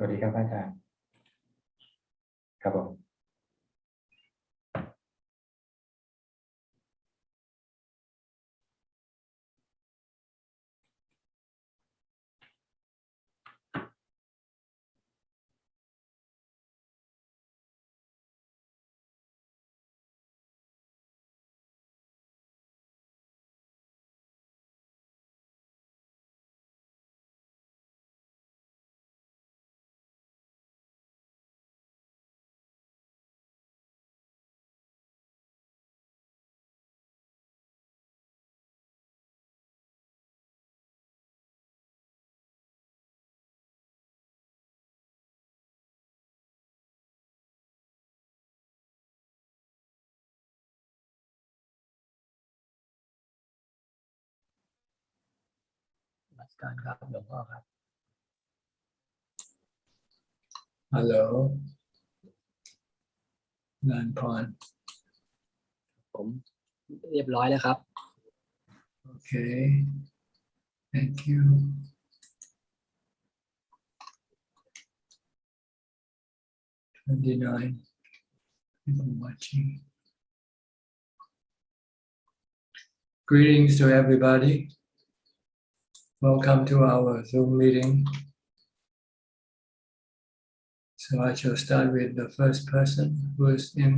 วัสดีครับอาจารย์ครับผมการครับหลวงพ่อครับ ฮัลโหลงานพรผมเรียบร้อยแล้วครับ โอเค thank you people watching greetings to everybody welcome to our Zoom meeting so I shall start with the first person who is in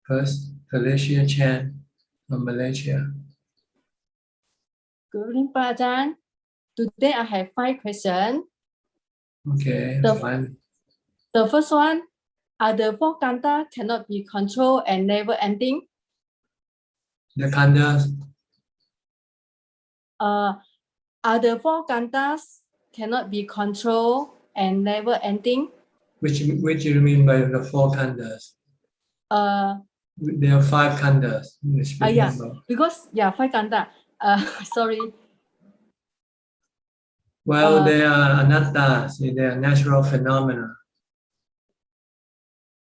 first Felicia Chan from Malaysia Good evening, Prajan. Today I have 5 questions. okay fine The first one, are the 4 khandhas cannot be controlled and never ending? the khandhas Are the 4 khandhas cannot be controlled and never ending? which you mean by the 4 khandhas there are 5 khandhas Yeah, because 5 khandhas. Sorry. Well, they are anatta, see, they are natural phenomena.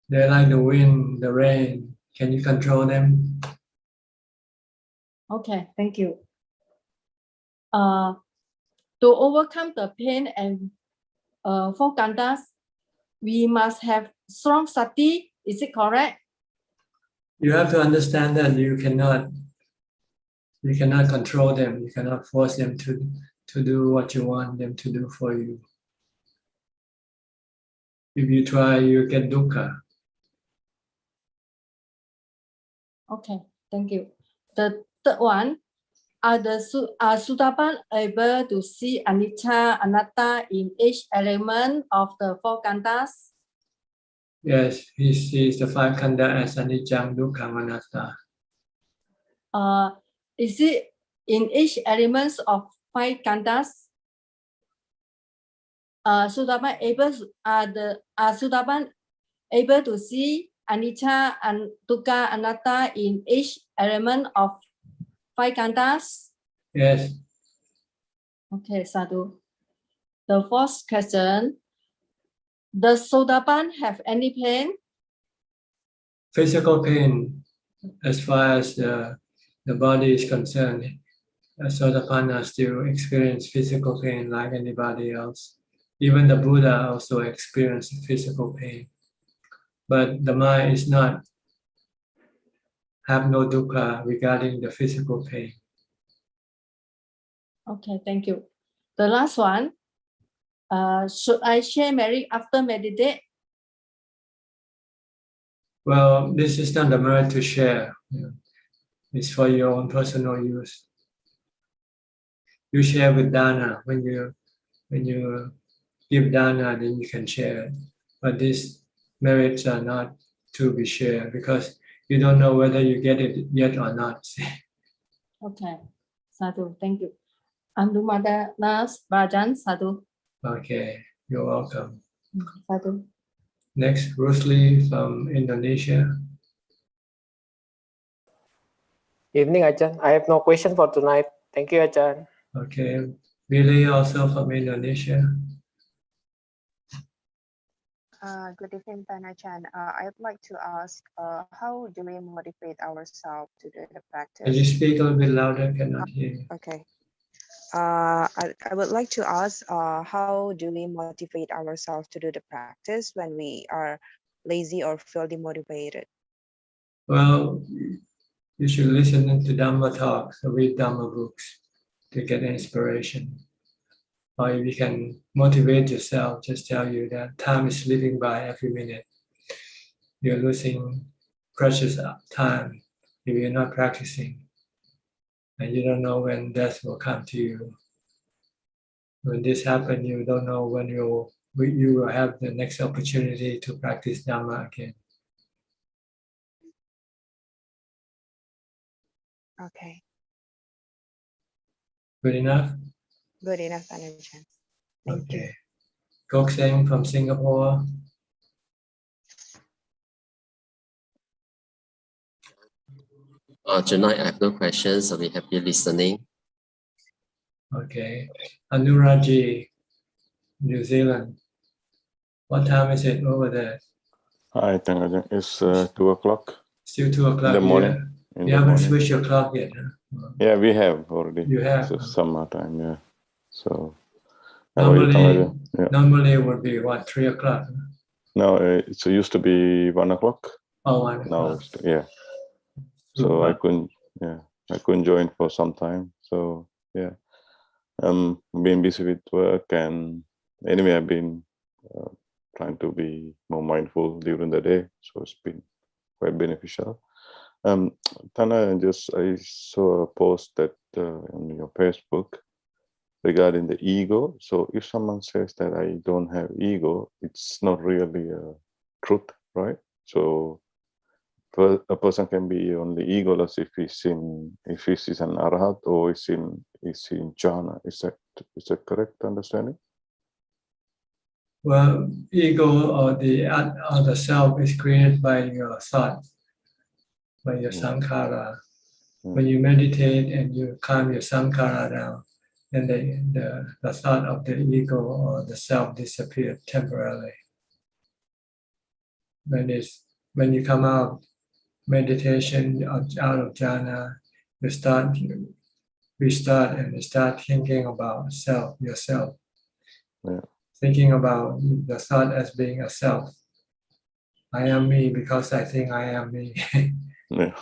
They're like the wind, the rain. Can you control them? Okay, thank you. To overcome the pain and 4 khandhas, we must have strong sati. Is it correct? You have to understand that you cannot control them. You cannot force them to do what you want them to do for you. If you try, you get dukkha. Okay, thank you. The third one, are Sotapanna able to see anicca, anatta in each element of the 4 khandhas? Yes, he sees the 5 khandha as anicca, dukkha, anatta. Is it in each element of 5 khandhas? Sotapanna able to see anicca and dukkha, anatta in each element of 5 khandhas? Yes. Okay, sadhu. The fourth question, does Sotapanna have any pain? Physical pain, as far as the body is concerned, Sotapanna still experience physical pain like anybody else. Even the Buddha also experienced physical pain. But the mind is not, have no dukkha regarding the physical pain. Okay, thank you. The last one, should I share merit after meditate? Well, this is not the merit to share. It's for your own personal use. You share with dana. When you give dana, then you can share it. But these merits are not to be shared because you don't know whether you get it yet or not. Okay, sadhu, thank you. Nas Bajan, sadhu. Okay, you're welcome. Sadhu. Next, Bruce Lee from Indonesia. Evening, Ajahn. I have no question for tonight. Thank you, Ajahn. Okay, Billy also from Indonesia. Good evening, Panachan. I would like to ask, how do we motivate ourselves to do the practice? Can you speak a little bit louder? Cannot hear you. Okay. I would like to ask, how do we motivate ourselves to do the practice when we are lazy or feel demotivated? Well, you should listen to Dhammatalk, so read Dhamma books to get inspiration. Or if you can motivate yourself, just tell you that time is slipping by every minute. You're losing precious time if you're not practicing. And you don't know when death will come to you. When this happens, you don't know when you will have the next opportunity to practice Dhamma again. Okay, Good enough? good enough, Panachan. Thank you. Okay. Gok Seng from Singapore. Tonight I have no questions. I'll be happy listening. Okay. Anuraji, New Zealand. What time is it over there? Hi, Tangajan. It's 2 o'clock Still 2 o'clock in the morning. You haven't switched your clock yet, huh? Yeah, we have already. You have? It's summertime, yeah. So, how about you, Normally, Tangajan? Yeah. normally it would be what, 3 o'clock? No, it used to be 1 o'clock. Oh, 1 Now, o'clock. yeah. So I couldn't join for some time. So yeah, been busy with work, and anyway, I've been trying to be more mindful during the day. So it's been quite beneficial. Tana, I saw a post that on your Facebook regarding the ego. So if someone says that I don't have ego, it's not really a truth, right? So a person can be only egoless if he's an arahat or is in jhana. Is that correct understanding? Well, ego or the self is created by your thought, by your sankhara. When you meditate and you calm your sankhara down, then the thought of the ego or the self disappears temporarily. When you come out meditation out of jhana, you restart and you start thinking about yourself. Yeah. Thinking about the thought as being a self. I am me because I think I am me. Yeah.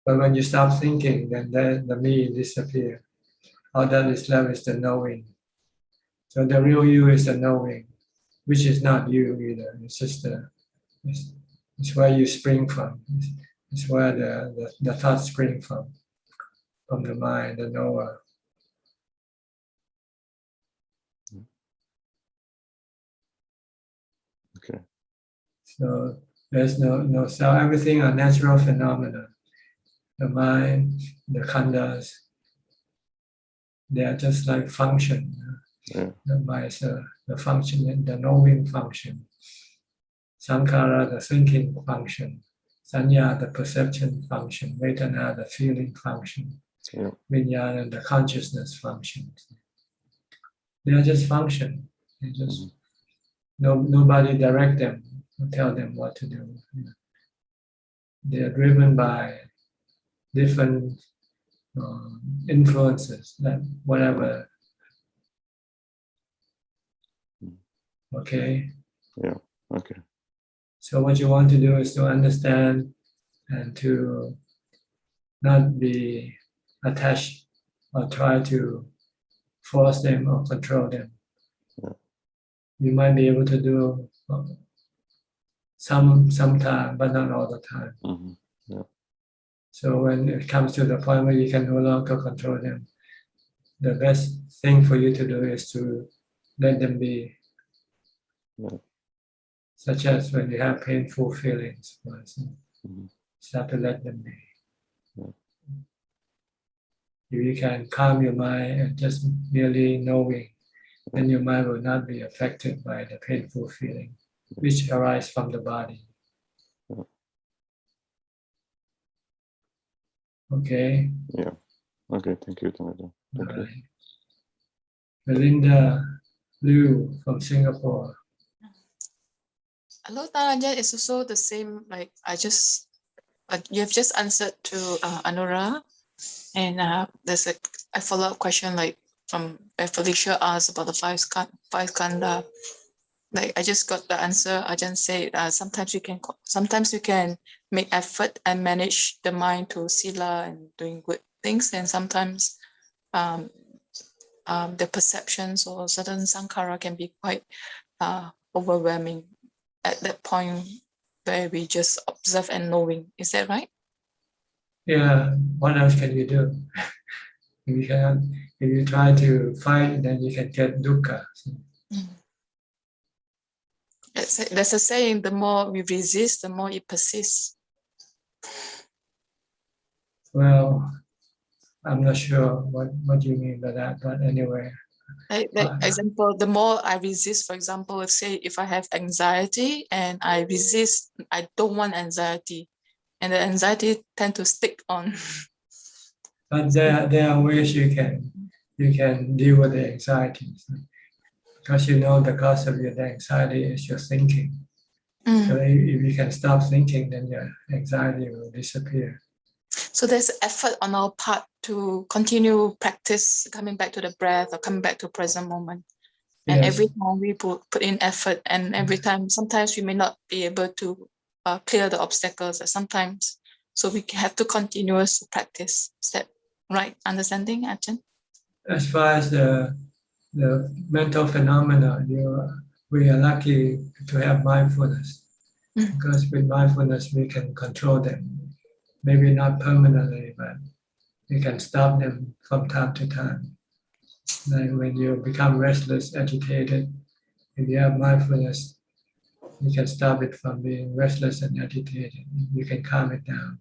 But when you stop thinking, then the me disappears. All that is left is the knowing. So the real you is the knowing, which is not you either. It's just it's where you spring from. It's where the thoughts spring from the mind, the knower. Okay. So there's no self. Everything are natural phenomena. The mind, the khandhas, they are just like function. Yeah. The mind is the function, the knowing function. Sankhara, the thinking function. Sanya, the perception function. Vedana, the feeling function. Yeah. Vijnana, the consciousness function. They are just function. They just nobody direct them or tell them what to do. They are driven by different influences, that whatever. Okay. Yeah. Okay. So what you want to do is to understand and to not be attached or try to force them or control them. Yeah. You might be able to do some time, but not all the time. Yeah. So when it comes to the point where you can no longer control them, the best thing for you to do is to let them be. Yeah. Such as when you have painful feelings, for example, start to let them be. Yeah. If you can calm your mind and just merely knowing, then your mind will not be affected by the painful feeling, which arise from the body. Yeah. Okay? Yeah. Okay, thank you, Tangajan. Thank you. Right. Melinda Liu from Singapore. Hello, Tanajan. It's also the same, like you have just answered to Anura, and there's a a follow-up question, like from Felicia asked about the five skandha. Like I just got the answer. I just say sometimes you can make effort and manage the mind to sila and doing good things, and sometimes the perceptions or certain sankhara can be quite overwhelming at that point where we just observe and knowing. Is that right? Yeah, what else can you do? If you try to fight, then you can get dukkha. There's a saying, the more we resist, the more it persists. Well, I'm not sure what you mean by that, but anyway. Like example, the more I resist, for example, let's say if I have anxiety and I resist, I don't want anxiety, and the anxiety tend to stick on. But there are ways you can deal with the anxiety, because you know the cause of your anxiety is your thinking. So if you can stop thinking, then your anxiety will disappear. So there's effort on our part to continue practice, coming back to the breath or coming back to present moment. And Yes. every time we put in effort, and every time, sometimes we may not be able to clear the obstacles, sometimes, so we have to continuously practice. Is that right understanding, Ajahn? As far as the mental phenomena, we are lucky to have mindfulness, because with mindfulness we can control them. Maybe not permanently, but we can stop them from time to time. Like when you become restless, agitated, if you have mindfulness, you can stop it from being restless and agitated. You can calm it down.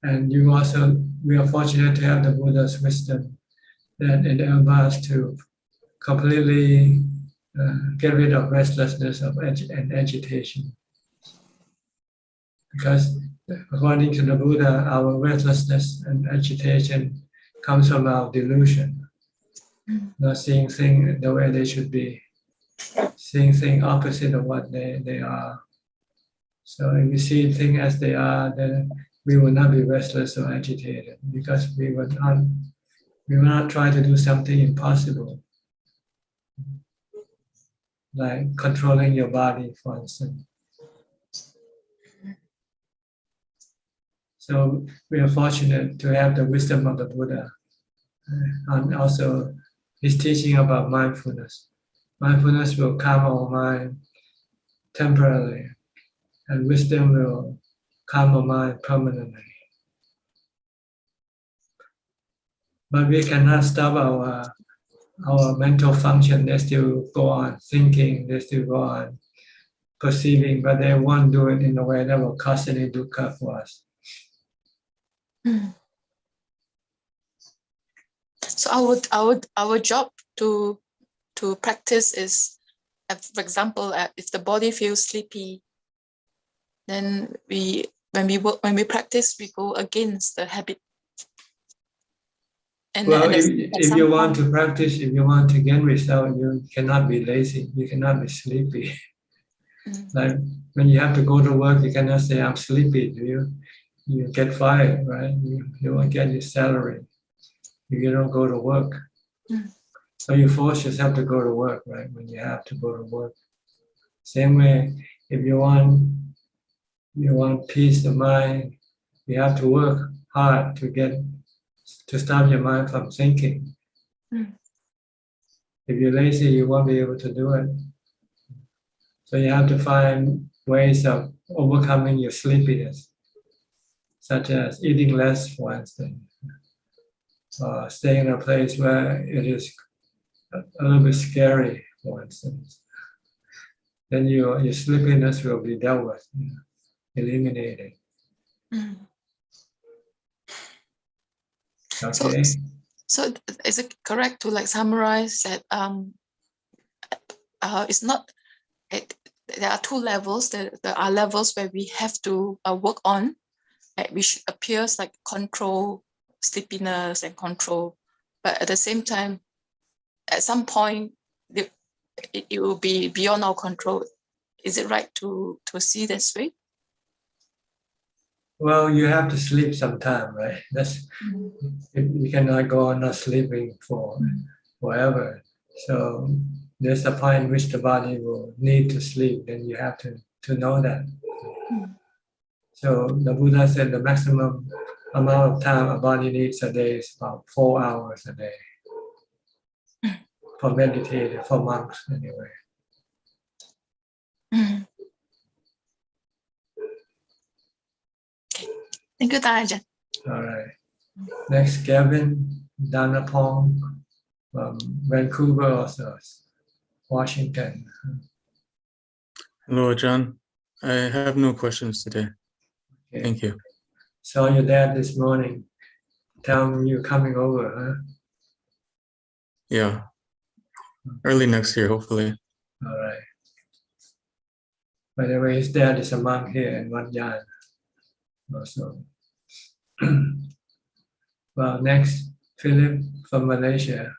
And we are fortunate to have the Buddha's wisdom that enables us to completely get rid of restlessness and agitation. Because according to the Buddha, our restlessness and agitation comes from our delusion, not seeing things the way they should be, seeing things opposite of what they are. So if we see things as they are, then we will not be restless or agitated, because we will not try to do something impossible, like controlling your body, for instance. So we are fortunate to have the wisdom of the Buddha, and also his teaching about mindfulness. Mindfulness will calm our mind temporarily, and wisdom will calm our mind permanently. But we cannot stop our mental function. They still go on thinking, they still go on perceiving, but they won't do it in a way that will cause any dukkha for us. So our job to practice is, for example, if the body feels sleepy, then when we practice, we go against the habit. And well, if you want to practice, if you want to gain result, you cannot be lazy, you cannot be sleepy. Like when you have to go to work, you cannot say, I'm sleepy. You get fired, right? You won't get your salary if you don't go to work. So you force yourself to go to work, right? When you have to go to work. Same way, if you want peace of mind, you have to work hard to stop your mind from thinking. If you're lazy, you won't be able to do it. So you have to find ways of overcoming your sleepiness, such as eating less, for instance, or staying in a place where it is a little bit scary, for instance. Then your sleepiness will be dealt with, eliminated. Okay. So is it correct to summarize that it's not? There are two levels. There are levels where we have to work on, which appears like control sleepiness and control, but at the same time, at some point, it will be beyond our control. Is it right to see this way? Well, you have to sleep sometime, right? That's you cannot go on not sleeping forever. So there's a point in which the body will need to sleep, then you have to know that. So the Buddha said the maximum amount of time a body needs a day is about 4 hours a day for meditating, for monks anyway. Thank you, Tarajan. All right. Next, Gavin Danapong from Vancouver, also Washington. Hello, John. I have no questions today. Okay. Thank you. Saw your dad this morning. Tell him you're coming over, huh? Yeah. Early next year, hopefully. All right. By the way, his dad is a monk here in Wat Yan. Also. Well, next, Philip from Malaysia.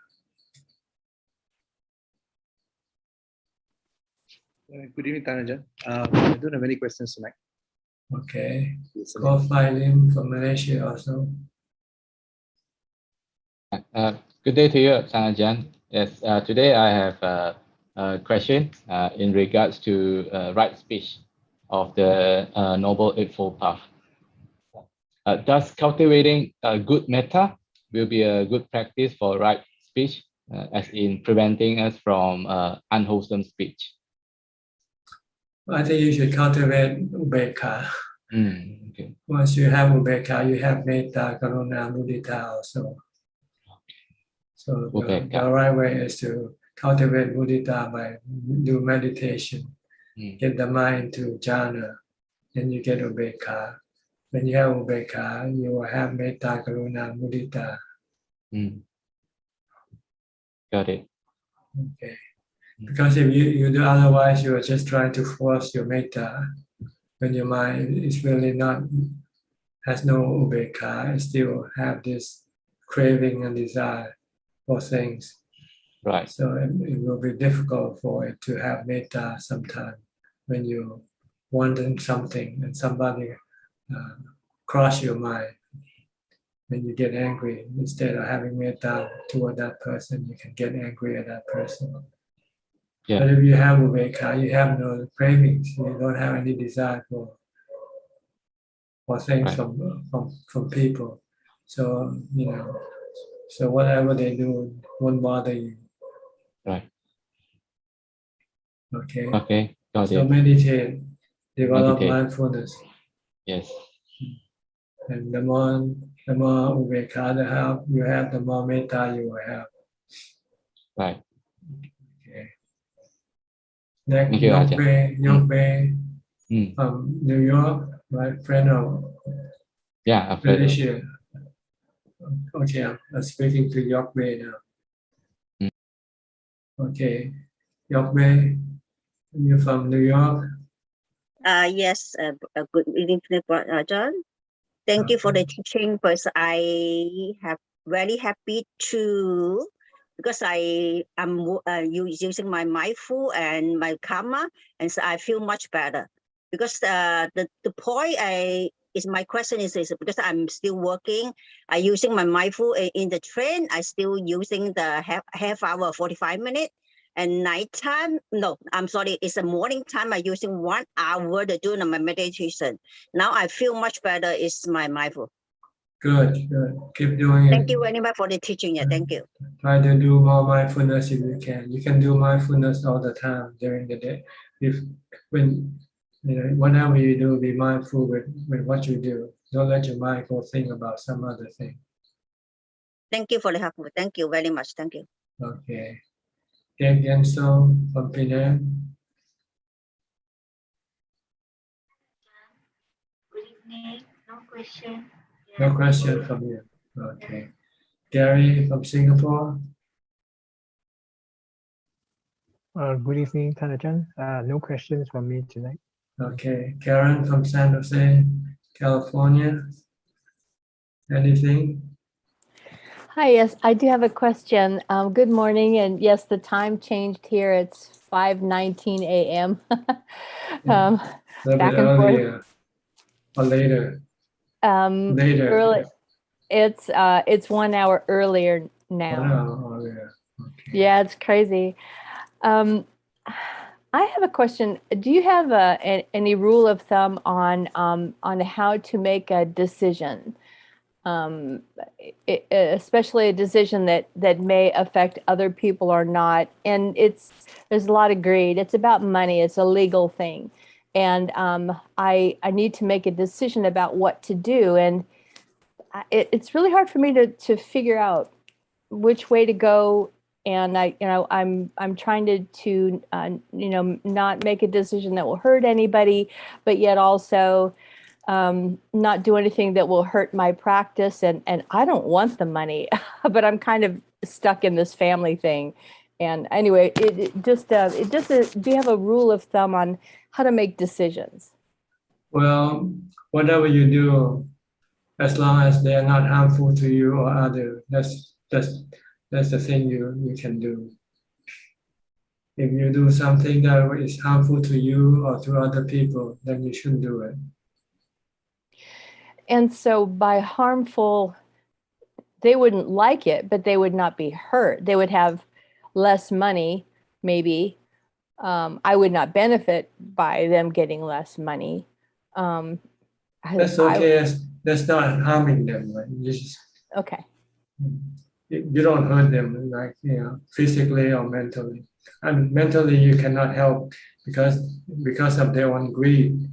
Good evening, Tanajan. I don't have any questions tonight. Okay. Go Lim from Malaysia also. Good day to you, Tanajan. Yes, today I have a question in regards to right speech of the Noble Eightfold Path. Does cultivating a good metta will be a good practice for right speech, as in preventing us from unwholesome speech? I think you should cultivate ubekha. Okay. Once you have ubekha, you have metta, karuna, mudita also. So the right way is to cultivate mudita by do meditation, get the mind to jhana, then you get ubekha. When you have ubekha, you will have metta, karuna, mudita. Got it. Okay. Because if you do otherwise, you are just trying to force your metta. When your mind is really not, has no ubekha, it still have this craving and desire for things. Right. So it will be difficult for it to have metta sometime when you wanting something and somebody cross your mind. When you get angry, instead of having metta toward that person, you can get angry at that person. Yeah. But if you have ubekha, you have no cravings. You don't have any desire for things from people. So so whatever they do won't bother you. Right. Okay. Okay. Got so it. meditate, develop Meditate. mindfulness. Yes. And the more ubekha you have, the more metta you will have. Right. Okay. Next, Thank you, Yokbe from New York, my friend of Malaysia. Okay, I'm speaking to Yokbe now. Okay, Yokbe, you're from New York. Yes, good evening, John. Thank you for the teaching, because I have very happy to, because I am using my mindful and my karma, and so I feel much better. Because the point is my question is because I'm still working, I using my mindful in the train. I still using the half hour, 45 minutes. And nighttime, no, I'm sorry, it's a morning time. I'm using 1 hour to do my meditation. Now I feel much better. It's my mindful. Good. Keep doing it. Thank you very much for the teaching. Yeah, thank you. Try to do more mindfulness if you can. You can do mindfulness all the time during the day. Whenever you do, be mindful with what you do. Don't let your mind go think about some other thing. Thank you for the help. Thank you very much. Thank you. Okay. Again, so from Penang. Good evening. No question. No question from you. Okay. Gary from Singapore. Good evening, Tanajan. No questions from me tonight. Okay. Karen from San Jose, California. Anything? Hi, yes, I do have a question. Good morning, and yes, the time changed here. It's 5:19 a.m. A little Back bit and forth. earlier or later. Later. Early. It's 1 hour earlier now. 1 hour earlier. Okay. Yeah, it's crazy. I have a question. Do you have any rule of thumb on how to make a decision, especially a decision that may affect other people or not? And there's a lot of greed. It's about money. It's a legal thing, and I need to make a decision about what to do, and it's really hard for me to figure out which way to go. And I'm trying to not make a decision that will hurt anybody, but yet also not do anything that will hurt my practice. And I don't want the money, but I'm kind of stuck in this family thing. And anyway, do you have a rule of thumb on how to make decisions? Well, whatever you do, as long as they are not harmful to you or others, that's the thing you can do. If you do something that is harmful to you or to other people, then you shouldn't do it. And so by harmful, they wouldn't like it, but they would not be hurt. They would have less money, maybe. I would not benefit by them getting less money. That's okay. That's not harming them. Right? Okay. You don't hurt them, like physically or mentally. And mentally, you cannot help because of their own greed.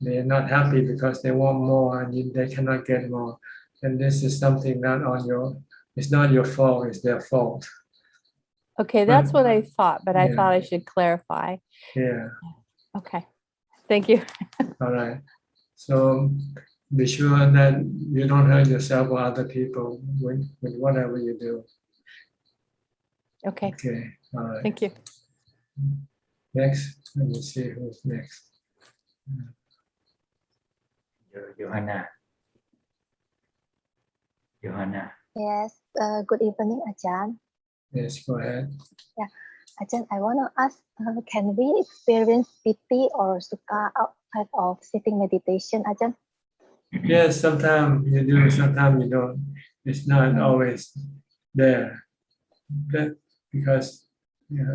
They are not happy because they want more and they cannot get more. And this is something it's not your fault, it's their fault. Okay, that's what I thought, but I thought I should clarify. Yeah. Okay, thank you. All right. So be sure that you don't hurt yourself or other people with whatever you do. Okay. Okay. All right. Thank you. Next, let me see who's next. Johanna. Yes, good evening, Ajahn. Yes, go ahead. Yeah, Ajahn, I want to ask, can we experience piti or sukha outside of sitting meditation, Ajahn? Yes, sometimes you do, sometimes you don't. It's not always there. Because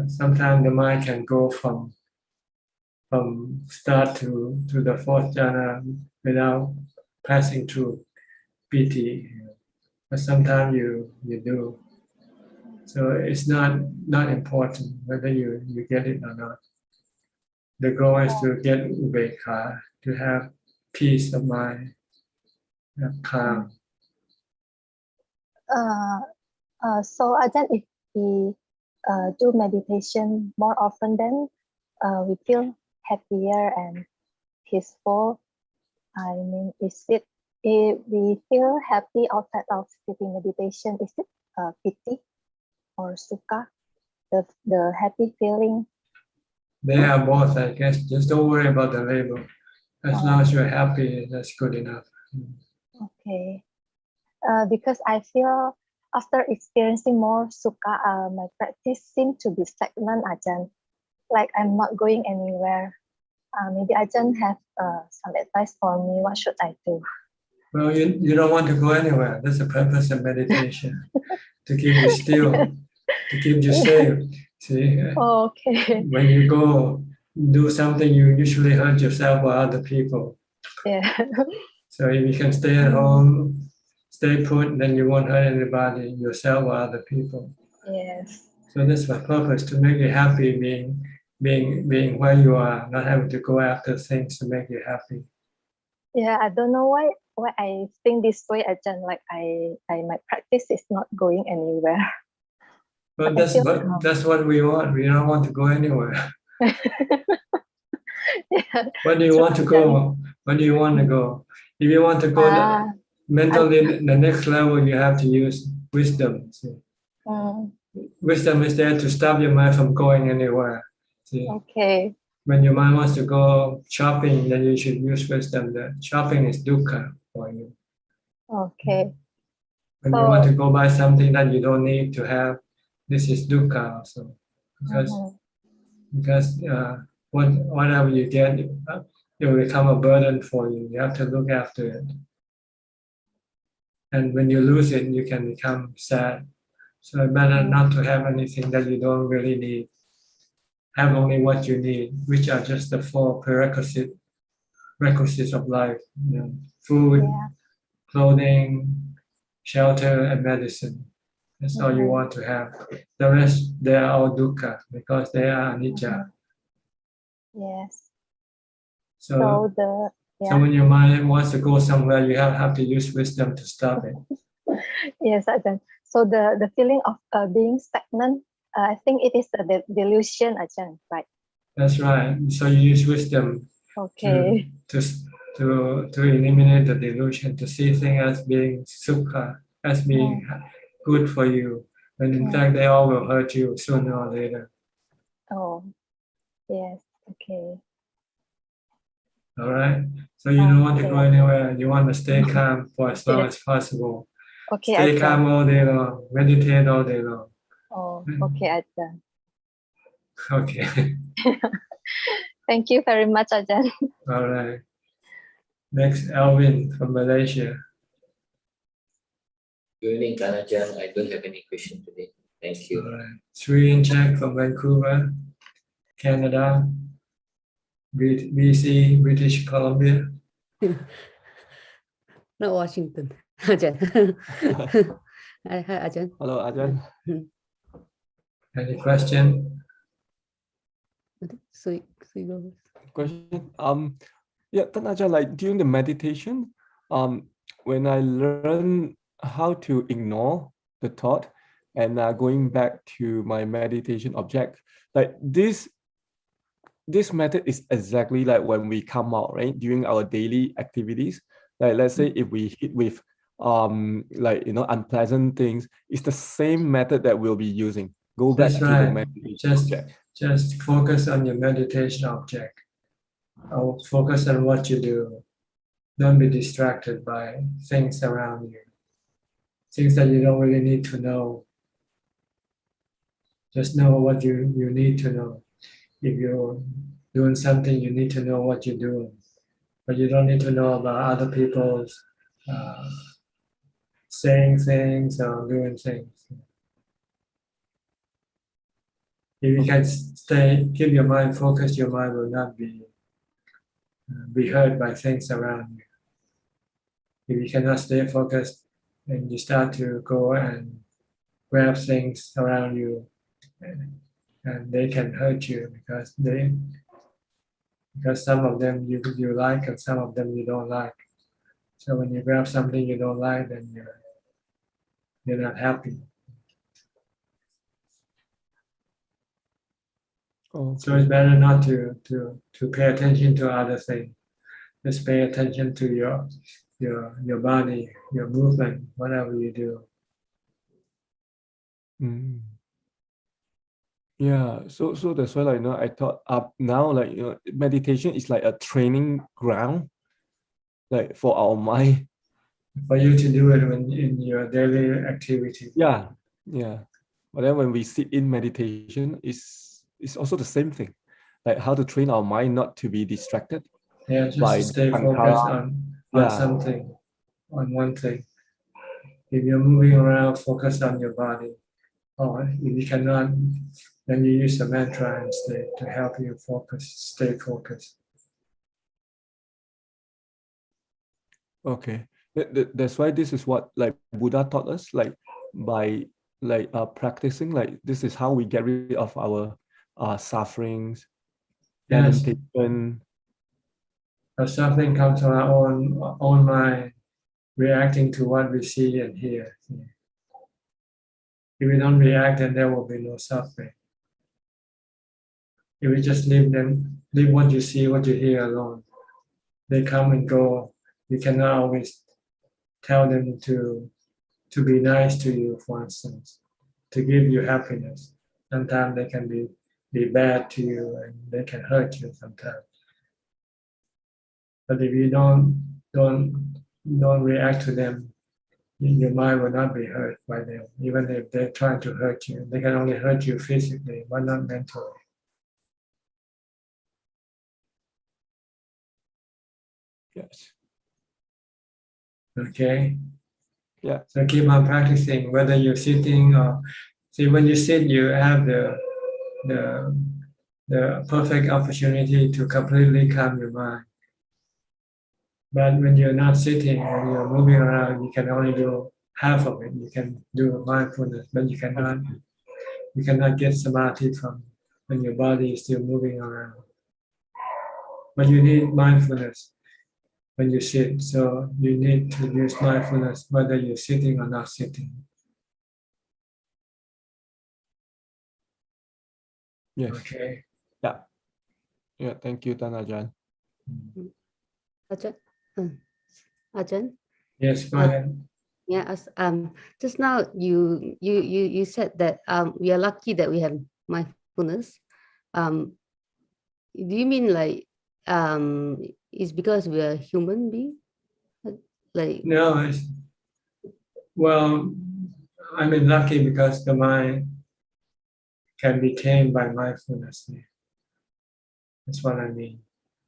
sometimes the mind can go from start to the fourth jhana without passing through piti. But sometimes you do. So it's not important whether you get it or not. The goal is to get ubekha, to have peace of mind, calm. So Ajahn, if we do meditation more often, then we feel happier and peaceful. I mean, if we feel happy outside of sitting meditation, is it piti or sukha, the happy feeling? They are both, I guess. Just don't worry about the label. As long as you're happy, that's good enough. Okay. Because I feel after experiencing more sukha, my practice seemed to be stagnant, Ajahn. Like I'm not going anywhere. Maybe Ajahn have some advice for me. What should I do? Well, you don't want to go anywhere. That's the purpose of meditation, to keep you still, to keep you safe. See, okay. When you go do something, you usually hurt yourself or other people. Yeah. So if you can stay at home, stay put, then you won't hurt anybody, yourself or other people. Yes. So that's my purpose, to make you happy, being where you are, not having to go after things to make you happy. Yeah, I don't know why I think this way, Ajahn. Like my practice is not going anywhere. But that's what we want. We don't want to go anywhere. Yeah, Where do you want to go? Where do you want to go? If you want to go mentally, the next level, you have to use wisdom. See? Wisdom is there to stop your mind from going anywhere. See? Okay. When your mind wants to go shopping, then you should use wisdom. That shopping is dukkha for you. Okay. When you want to go buy something that you don't need to have, this is dukkha also. Because whatever you get, it will become a burden for you. You have to look after it. And when you lose it, you can become sad. So it's better not to have anything that you don't really need. Have only what you need, which are just the four requisites of life. You know, food, clothing, shelter, and medicine. That's all you want to have. The rest, they are all dukkha because they are anicca. Yes. So the So when your mind wants to go somewhere, you have to use wisdom to stop it. yes, Ajahn. So the feeling of being stagnant, I think it is a delusion, Ajahn, right? That's right. So you use wisdom Okay. to eliminate the delusion, to see things as being sukha, as being good for you, when in fact they all will hurt you sooner or later. Oh, yes. Okay. All right. So you don't want to go Okay. anywhere. You want to stay calm for as long as possible. Okay, Stay Ajahn. calm all day long. Meditate all day long. Oh, okay, Ajahn. Okay. Thank you very much, Ajahn. All right. Next, Alvin from Malaysia. Good evening, Kanajan. I don't have any question today. Thank you. All right. Sri and Jack from Vancouver, Canada. BC, British Columbia. Not Washington. Ajahn. Hi, Ajahn. Hello, Ajahn. Any question? So you go. Question. Yeah, then Ajahn, like during the meditation, when I learn how to ignore the thought and going back to my meditation object, like this method is exactly like when we come out, right? During our daily activities. Like let's say if we hit with like unpleasant things, it's the same method that we'll be using. Go back That's to the right. meditation object. Just focus on your meditation object. Or focus on what you do. Don't be distracted by things around you. Things that you don't really need to know. Just know what you need to know. If you're doing something, you need to know what you're doing. But you don't need to know about other people's saying things or doing things. If you can keep your mind focused, your mind will not be hurt by things around you. If you cannot stay focused and you start to go and grab things around you, and they can hurt you because some of them you like and some of them you don't like. So when you grab something you don't like, then you're not happy. Okay. So it's better not to pay attention to other things. Just pay attention to your body, your movement, whatever you do. Yeah, so that's why I thought up now meditation is like a training ground, like for our mind. For you to do it in your daily activity. Yeah. But then when we sit in meditation, it's also the same thing, like how to train our mind not to be distracted. Yeah, just to stay focused on something, on one thing. If you're moving around, focus on your body. Or if you cannot, then you use the mantra instead to help you stay focused. Okay, that's why this is what like Buddha taught us, like by practicing, like this is how we get rid of our sufferings, lamentation. But suffering comes from our own mind, reacting to what we see and hear. If we don't react, then there will be no suffering. If we just leave what you see, what you hear alone, they come and go. You cannot always tell them to be nice to you, for instance, to give you happiness. Sometimes they can be bad to you and they can hurt you sometimes. But if you don't react to them, your mind will not be hurt by them. Even if they're trying to hurt you, they can only hurt you physically, but not mentally. Yes. Okay. Yeah. So keep on practicing, whether you're sitting or see when you sit, you have the perfect opportunity to completely calm your mind. But when you're not sitting, when you're moving around, you can only do half of it. You can do mindfulness, but you cannot get samadhi from when your body is still moving around. But you need mindfulness when you sit. So you need to use mindfulness whether you're sitting or not sitting. Yes. Okay. Yeah. Yeah. Thank you, Tanajan. Ajahn, Ajahn. Yes, go ahead. Yeah, just now you said that we are lucky that we have mindfulness. Do you mean like it's because we are human being? Like No, well, I mean lucky because the mind can be tamed by mindfulness. That's what I mean.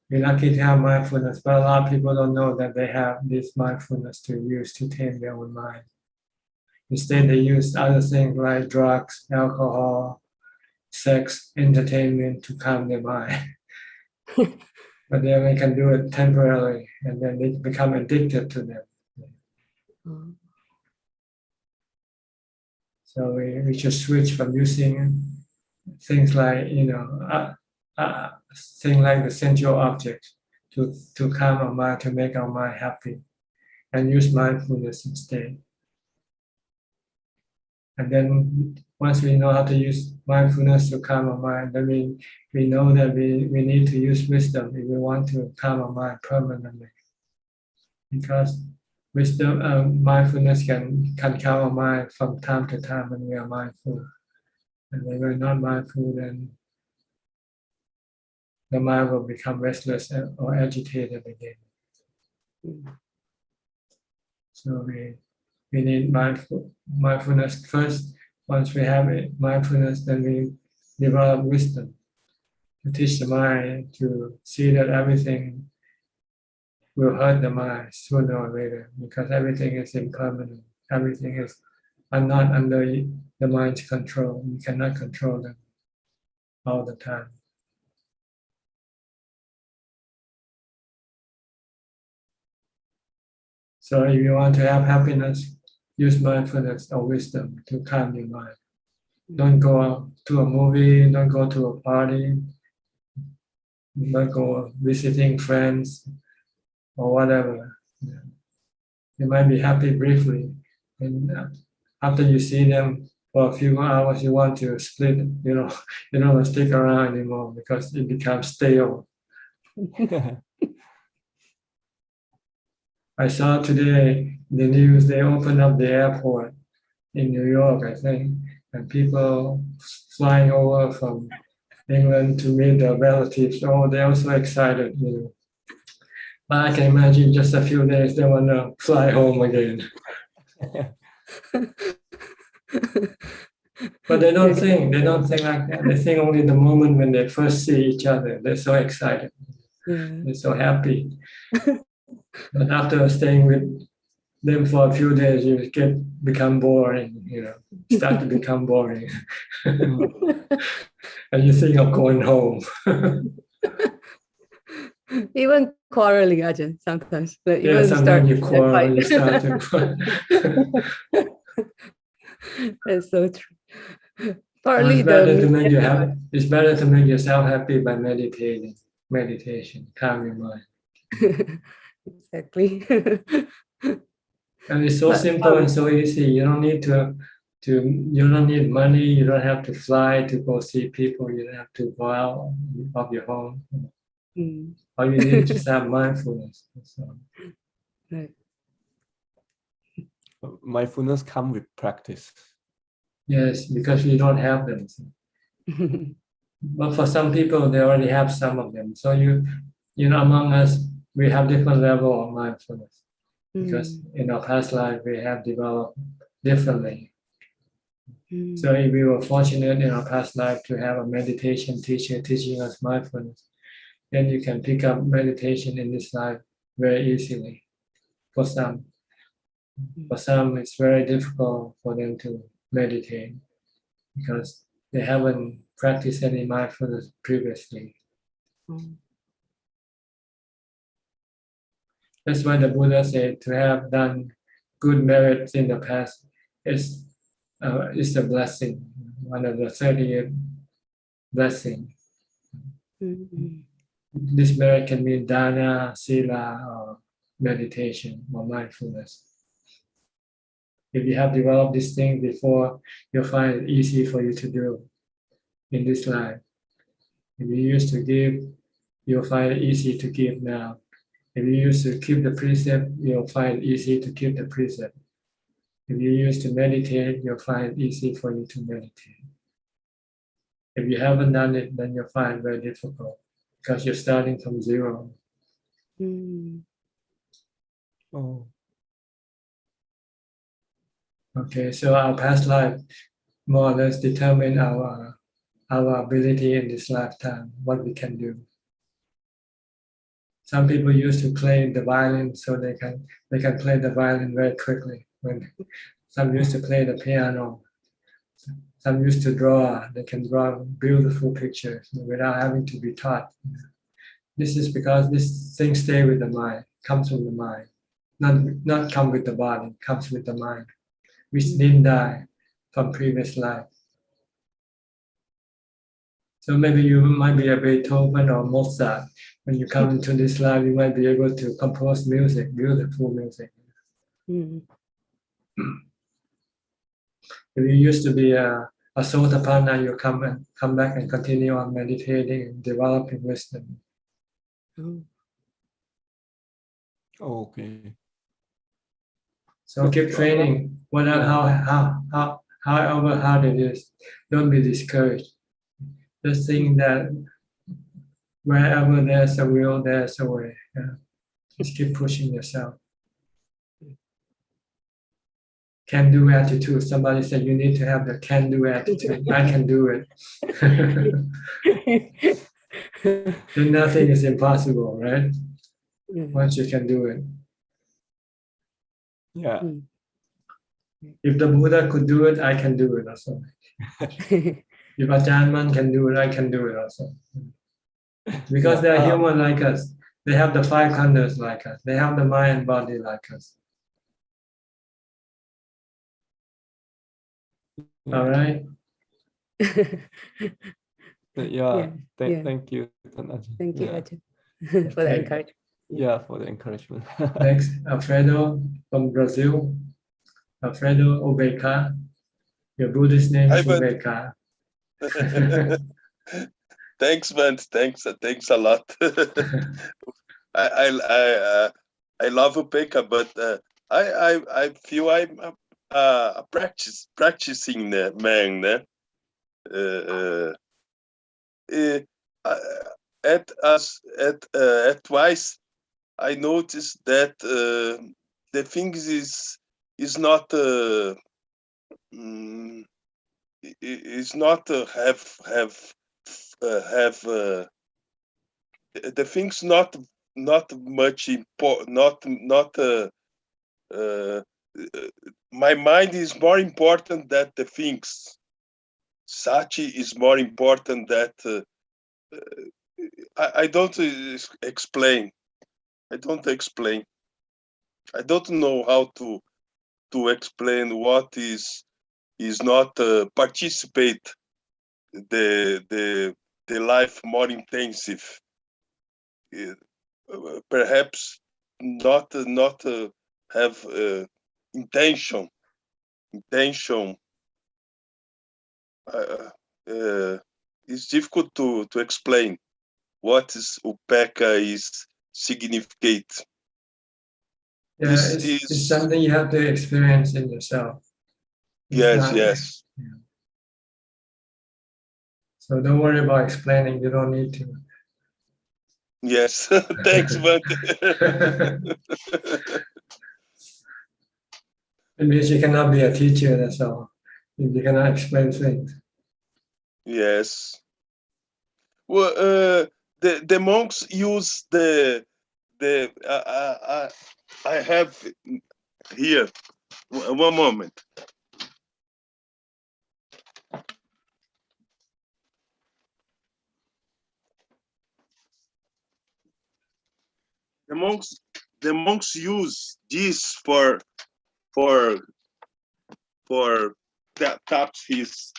We're lucky to have mindfulness, but a lot of people don't know that they have this mindfulness to use to tame their own mind. Instead, they use other things like drugs, alcohol, sex, entertainment to calm their mind. But then they can do it temporarily, and then they become addicted to them. So we should switch from using things like, things like the sensual object to calm our mind, to make our mind happy, and use mindfulness instead. And then once we know how to use mindfulness to calm our mind, then we know that we need to use wisdom if we want to calm our mind permanently. Because wisdom, mindfulness can calm our mind from time to time when we are mindful. And when we're not mindful, then the mind will become restless or agitated again. So we need mindfulness first. Once we have mindfulness, then we develop wisdom to teach the mind to see that everything will hurt the mind sooner or later, because everything is impermanent. Everything is not under the mind's control. You cannot control them all the time. So if you want to have happiness, use mindfulness or wisdom to calm your mind. Don't go out to a movie, don't go to a party, don't go visiting friends or whatever. You might be happy briefly, and after you see them for a few hours, you want to split. You don't want to stick around anymore because it becomes stale. I saw today the news. They opened up the airport in New York, I think, and people flying over from England to meet their relatives. Oh, they're so excited, But I can imagine just a few days they want to fly home again. But they don't think like that. They think only the moment when they first see each other. They're so excited. They're so happy. But after staying with them for a few days, you become boring, start to become boring. And you think of going home. even quarreling, Ajahn, sometimes. Like Yeah, even sometimes you a quarrel, fight. you start to That's so true. Well, Partly it's better to make the it's better to make yourself happy by meditation, calm your mind. exactly. And it's so But, simple and so easy. You don't need you don't need money. You don't have to fly to go see people. You don't have to go out of your home. All you need is just have mindfulness. So, right. Mindfulness comes with practice. yes, because we don't have them. But for some people, they already have some of them. So among us, we have different level of mindfulness because in our past life we have developed differently. So if we were fortunate in our past life to have a meditation teacher teaching us mindfulness, then you can pick up meditation in this life very easily for some. For some, it's very difficult for them to meditate because they haven't practiced any mindfulness previously. That's why the Buddha said to have done good merits in the past is a blessing, one of the 38 blessings. This merit can mean dana, sila, or meditation or mindfulness. If you have developed this thing before, you'll find it easy for you to do in this life. If you used to give, you'll find it easy to give now. If you used to keep the precept, you'll find it easy to keep the precept. If you used to meditate, you'll find it easy for you to meditate. If you haven't done it, then you'll find it very difficult because you're starting from zero. Oh. Okay, so our past life more or less determine our ability in this lifetime, what we can do. Some people used to play the violin so they can play the violin very quickly. When some used to play the piano, some used to draw. They can draw beautiful pictures without having to be taught. This is because this thing stay with the mind, comes from the mind, not come with the body, comes with the mind, which didn't die from previous life. So maybe you might be a Beethoven or Mozart. When you come into this life, you might be able to compose music, beautiful music. If you used to be a Sotapanna, you come back and continue on meditating and developing wisdom. Okay. So keep training. However hard it is, don't be discouraged. Just think that wherever there's a will, there's a way. Yeah. Just keep pushing yourself. Can-do attitude. Somebody said you need to have the can-do attitude. I can do it. Then nothing is impossible, right? Once you can do it. Yeah. If the Buddha could do it, I can do it also. If Ajahn Man can do it, I can do it also. Because they're human like us. They have the 5 khandhas like us. They have the mind and body like us. All right? Yeah. Thank you. Thank you, Yeah. Ajahn, for the encouragement. Yeah, for the encouragement. Next, Alfredo from Brazil. Alfredo Obeka. Your Buddhist name is Obeka. Thanks, man. Thanks a lot. I love Upeka, but I feel I'm a practicing man. At twice I noticed that the things is not is not have the things not much important, not my mind is more important than the things. Sati is more important than I don't explain. I don't explain. I don't know how to explain what is not participate the life more intensive. Perhaps not have intention. It's difficult to explain what is Upeka is significate. Yeah, it's something you have to experience in yourself. Yes. So don't worry about explaining. You don't need to. Yes, thanks, man. It means you cannot be a teacher, that's all. You cannot explain things. Yes. Well, the monks use the I have here. One moment. The monks use this for that taps his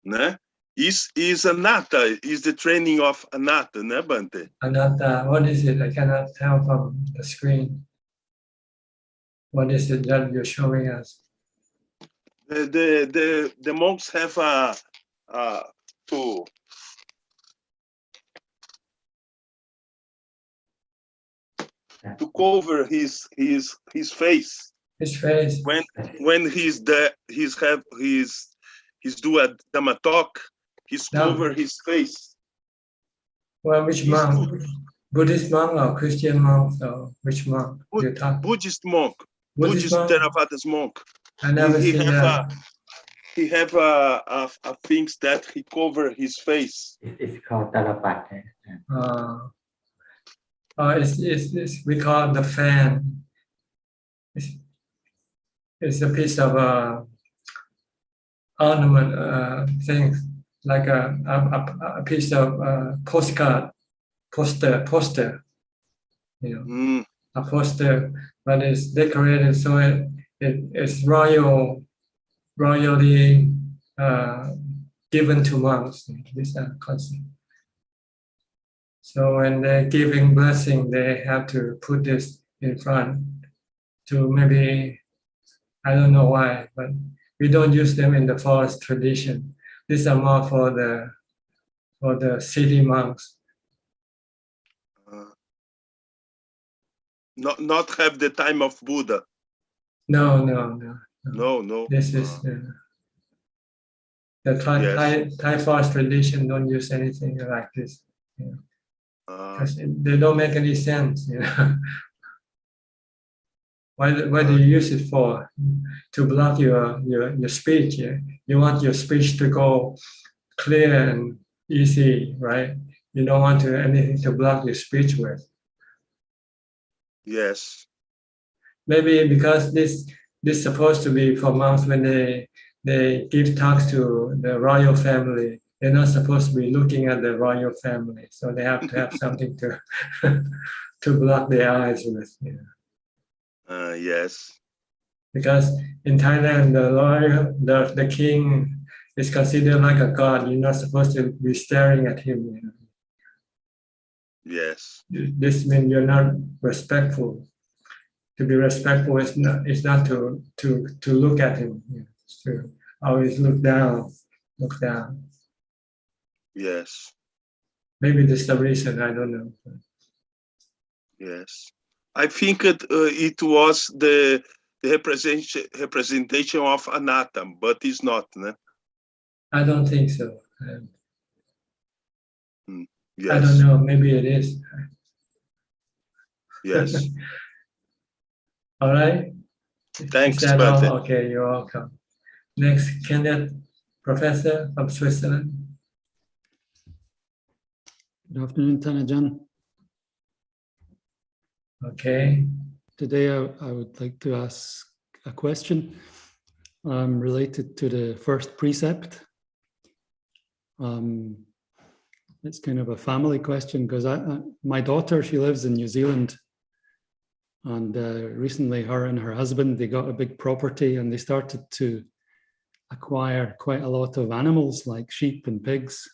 né? Is anatta, is the training of anatta, né, Bante? Anatta, what is it? I cannot tell from the screen. What is it that you're showing us? The monks have to cover his face. His face. When he's do a Dhammatalk, he's cover his face. Well, which monk? Buddhist monk or Christian monk or which monk? Buddhist monk. Buddhist monk? Theravada's monk. I never seen that. He have things that he cover his face. It's called Talapat. It's we call it the fan. It's a piece of ornament thing, like a piece of poster, you know, a poster, but it's decorated so it's royally given to monks. This concept. So when they're giving blessing, they have to put this in front to maybe, I don't know why, but we don't use them in the forest tradition. These are more for the city monks. Not have the time of Buddha. No. This is the Thai forest tradition. Don't use anything like this, because they don't make any sense. Why do you use it for? To block your speech. Yeah? You want your speech to go clear and easy, right? You don't want anything to block your speech with. Yes. Maybe because this supposed to be for monks when they give talks to the royal family. They're not supposed to be looking at the royal family, so they have to have something to to block their eyes with. Yes. Because in Thailand, the king is considered like a god. You're not supposed to be staring at him. Yes. This means you're not respectful. To be respectful is not to look at him. It's to always look down. Yes. Maybe this is the reason. I don't know. Yes. I think it was the representation of anatta, but it's not. No? I don't think so. Yes. I don't know. Maybe it is. Yes. All right. Thanks, Bante. Okay, you're welcome. Next, Kenneth, professor from Switzerland. Good afternoon, Thanajan. Okay. Today I would like to ask a question related to the first precept. It's kind of a family question because my daughter, she lives in New Zealand, and recently her and her husband, they got a big property and they started to acquire quite a lot of animals like sheep and pigs.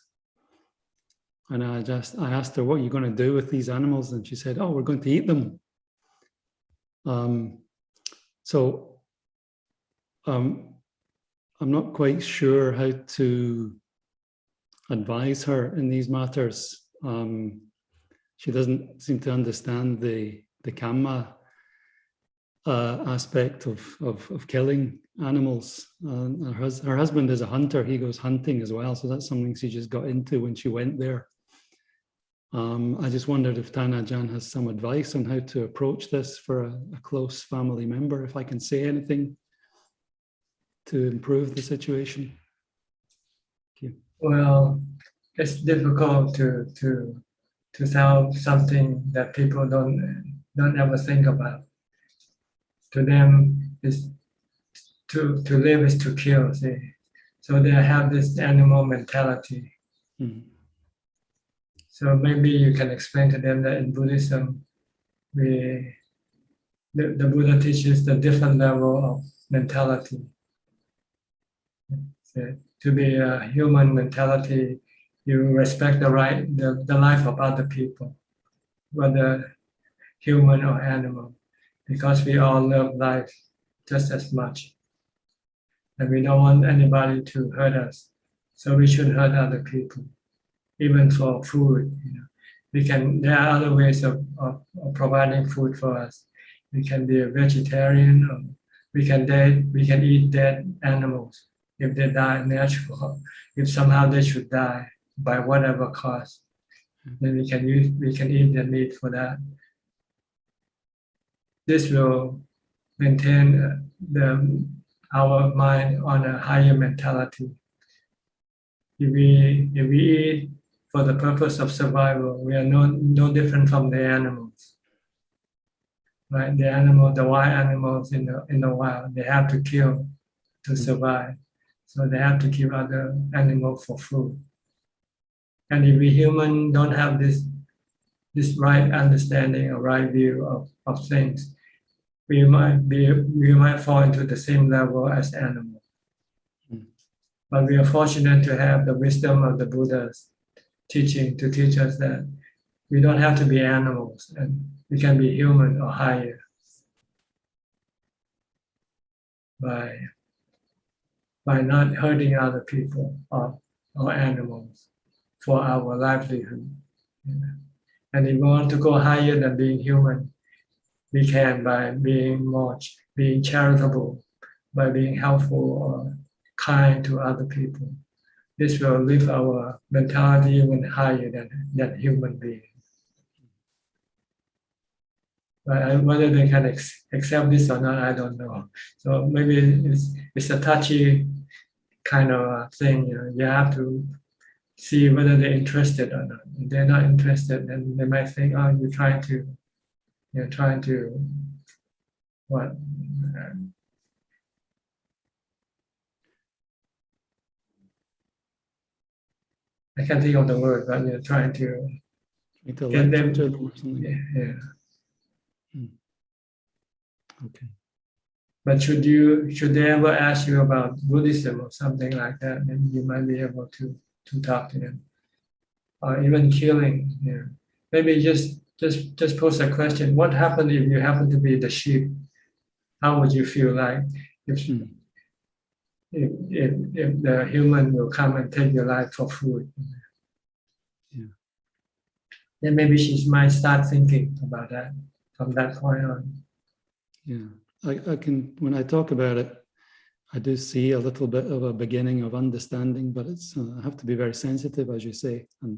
And I asked her, what are you going to do with these animals? And she said, oh, we're going to eat them. I'm not quite sure how to advise her in these matters. She doesn't seem to understand the Kamma aspect of killing animals. Her husband is a hunter. He goes hunting as well. So that's something she just got into when she went there. I just wondered if Thanajan has some advice on how to approach this for a close family member, if I can say anything to improve the situation. Thank you. Well, it's difficult to tell something that people don't ever think about. To them, is to live is to kill. See, so they have this animal mentality. So maybe you can explain to them that in Buddhism, the Buddha teaches the different level of mentality. So to be a human mentality, you respect the life of other people, whether human or animal, because we all love life just as much. And we don't want anybody to hurt us. So we should hurt other people, even for food. There are other ways of providing food for us. We can be a vegetarian, or we can eat dead animals if they die natural. If somehow they should die by whatever cost, then we can eat the meat for that. This will maintain our mind on a higher mentality. If we eat for the purpose of survival, we are no different from the animals. Right? The wild animals in the wild, they have to kill to survive. So they have to kill other animals for food. And if we humans don't have this right understanding or right view of things, we might fall into the same level as animals. But we are fortunate to have the wisdom of the Buddha's teaching to teach us that we don't have to be animals, and we can be human or higher by not hurting other people or animals for our livelihood. And if we want to go higher than being human, we can by being charitable, by being helpful or kind to other people. This will lift our mentality even higher than human beings. But whether they can accept this or not, I don't know. So maybe it's a touchy kind of thing. You have to see whether they're interested or not. If they're not interested, then they might think, "Oh, you're trying to what?" I can't think of the word, but you're trying to get them. Or something. Yeah. Okay. But should they ever ask you about Buddhism or something like that, then you might be able to talk to them. Or even killing. Maybe just pose a question. What happened if you happen to be the sheep? How would you feel like if the human will come and take your life for food? Then maybe she might start thinking about that from that point on. Yeah, I can, when I talk about it, I do see a little bit of a beginning of understanding, but it's I have to be very sensitive, as you say, and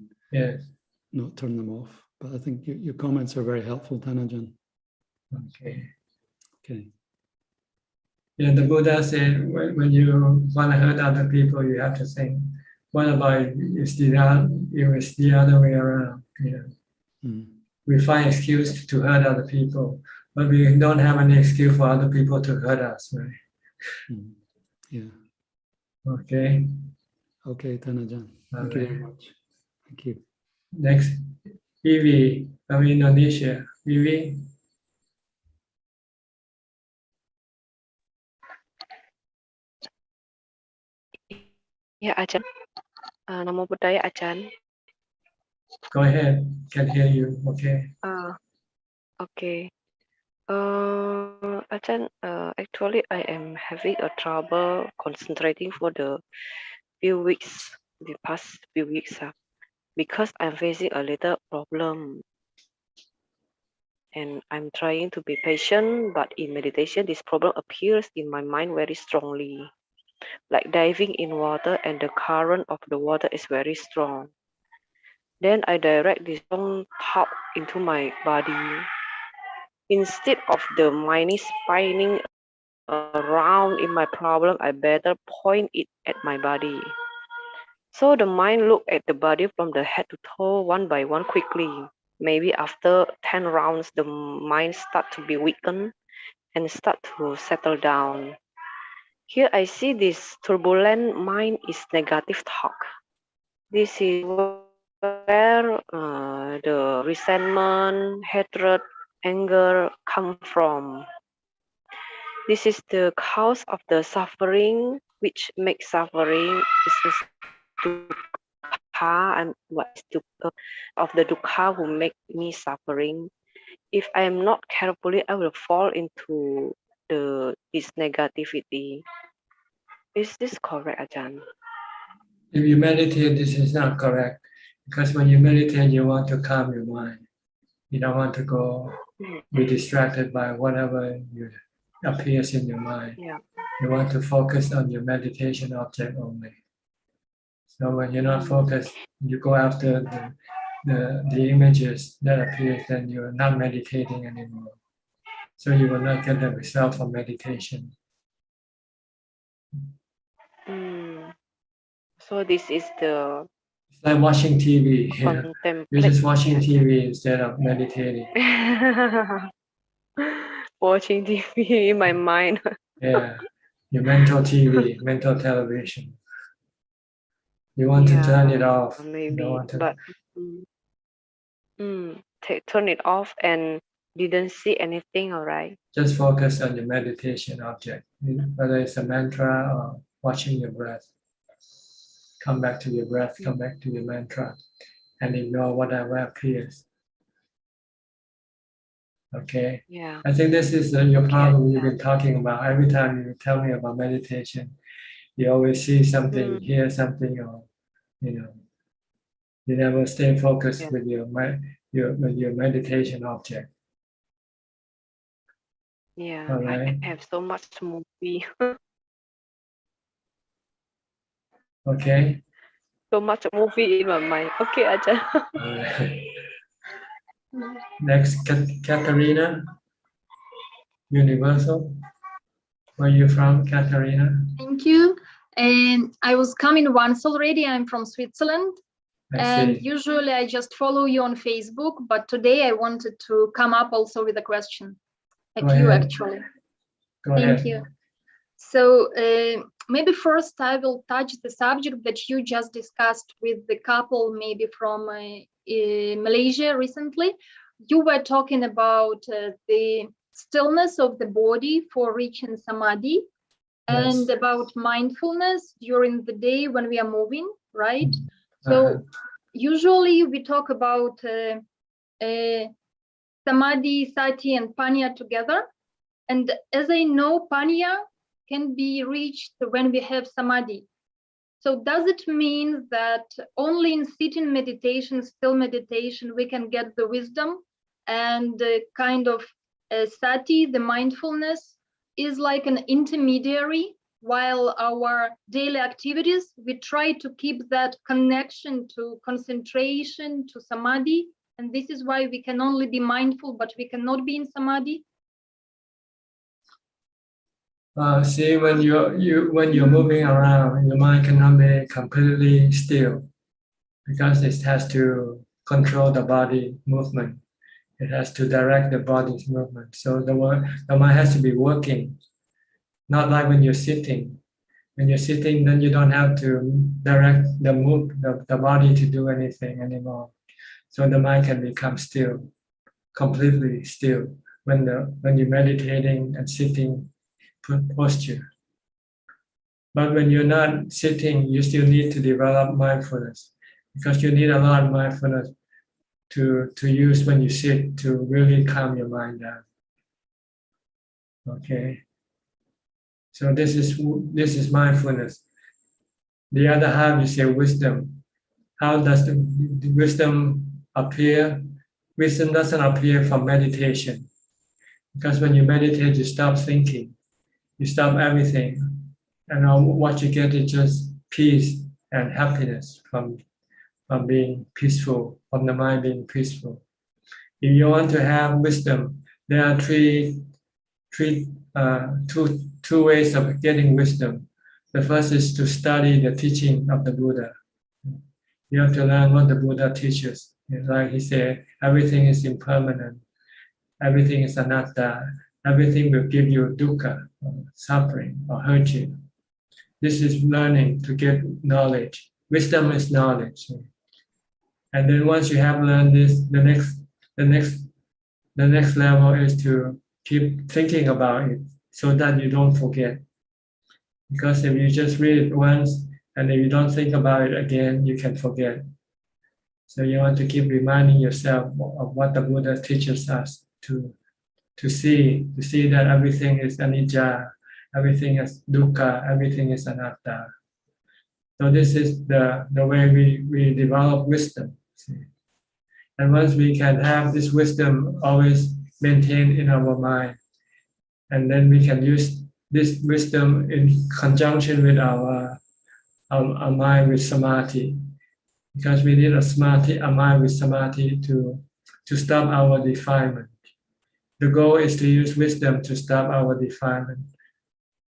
not turn them off. But I think your comments are very helpful, Thanajan. Okay. Okay. Yeah, the Buddha said when you want to hurt other people, you have to think, what about if it's the other way around? We find excuse to hurt other people, but we don't have any excuse for other people to hurt us, right? Yeah. Okay. Okay, Thanajan. Thank you very much. Thank you. Next, Vivi from Indonesia. Vivi. Ya, Ajan. Namo Buddhaya, Ajan. Go ahead. Can hear you. Okay. Okay. Ajan, actually, I am having a trouble concentrating for the past few weeks, because I'm facing a little problem. And I'm trying to be patient, but in meditation, this problem appears in my mind very strongly. Like diving in water and the current of the water is very strong. Then I direct this strong thought into my body. Instead of the mind spinning around in my problem, I better point it at my body. So the mind look at the body from the head to toe one by one quickly. Maybe after 10 rounds, the mind start to be weakened and start to settle down. Here I see this turbulent mind is negative talk. This is where the resentment, hatred, anger come from. This is the cause of the suffering, which makes suffering is dukkha, and what is dukkha of the dukkha who make me suffering. If I am not carefully, I will fall into this negativity. Is this correct, Ajahn? If you meditate, this is not correct. Because when you meditate, you want to calm your mind. You don't want to go be distracted by whatever appears in your mind. Yeah. You want to focus on your meditation object only. So when you're not focused, you go after the images that appear, then you're not meditating anymore. So you will not get the result from meditation. So this is the It's like watching TV. Yeah. You're just watching TV instead of meditating. Watching TV in my mind. Yeah, your mental TV, mental television. You want to turn it off. Maybe, You don't want to. but turn it off and didn't see anything. All right. Just focus on your meditation object, whether it's a mantra or watching your breath. Come back to your breath, come back to your mantra, and ignore whatever appears. Okay. Yeah. I think this is your problem you've been talking about. Every time you tell me about meditation, you always see something, hear something, or you never stay focused with your meditation object. Yeah. All right. I have so much movie. Okay. So much movie in my mind. Okay, Ajahn. All right. Next, Katarina, Universal. Where are you from, Katarina? Thank you. And I was coming once already. I'm from Switzerland. And usually I just follow you on Facebook, but today I wanted to come up also with a question. Like you actually. Thank you. So maybe first I will touch the subject that you just discussed with the couple, maybe from Malaysia recently. You were talking about the stillness of the body for reaching samadhi, and about mindfulness during the day when we are moving, right? So usually we talk about samadhi, sati, and panya together. And as I know, panya can be reached when we have samadhi. So does it mean that only in sitting meditation, still meditation, we can get the wisdom, and kind of sati, the mindfulness, is like an intermediary, while our daily activities, we try to keep that connection to concentration, to samadhi, and this is why we can only be mindful, but we cannot be in samadhi? See, when you're moving around, your mind cannot be completely still, because it has to control the body movement. It has to direct the body's movement. So the mind has to be working, not like when you're sitting. When you're sitting, then you don't have to direct the body to do anything anymore. So the mind can become still, completely still, when you're meditating and sitting posture. But when you're not sitting, you still need to develop mindfulness, because you need a lot of mindfulness to use when you sit to really calm your mind down. Okay. So this is mindfulness. The other half, you say wisdom. How does the wisdom appear? Wisdom doesn't appear from meditation, because when you meditate, you stop thinking, you stop everything, and what you get is just peace and happiness from being peaceful, from the mind being peaceful. If you want to have wisdom, there are two ways of getting wisdom. The first is to study the teaching of the Buddha. You have to learn what the Buddha teaches. Like he said, everything is impermanent, everything is anatta, everything will give you dukkha, or suffering, or hurt you. This is learning to get knowledge. Wisdom is knowledge. And then once you have learned this, the next level is to keep thinking about it so that you don't forget. Because if you just read it once and if you don't think about it again, you can forget. So you want to keep reminding yourself of what the Buddha teaches us to see that everything is anicca, everything is dukkha, everything is anatta. So this is the way we develop wisdom. See? And once we can have this wisdom always maintained in our mind, and then we can use this wisdom in conjunction with our mind with samadhi, because we need a mind with samadhi to stop our defilement. The goal is to use wisdom to stop our defilement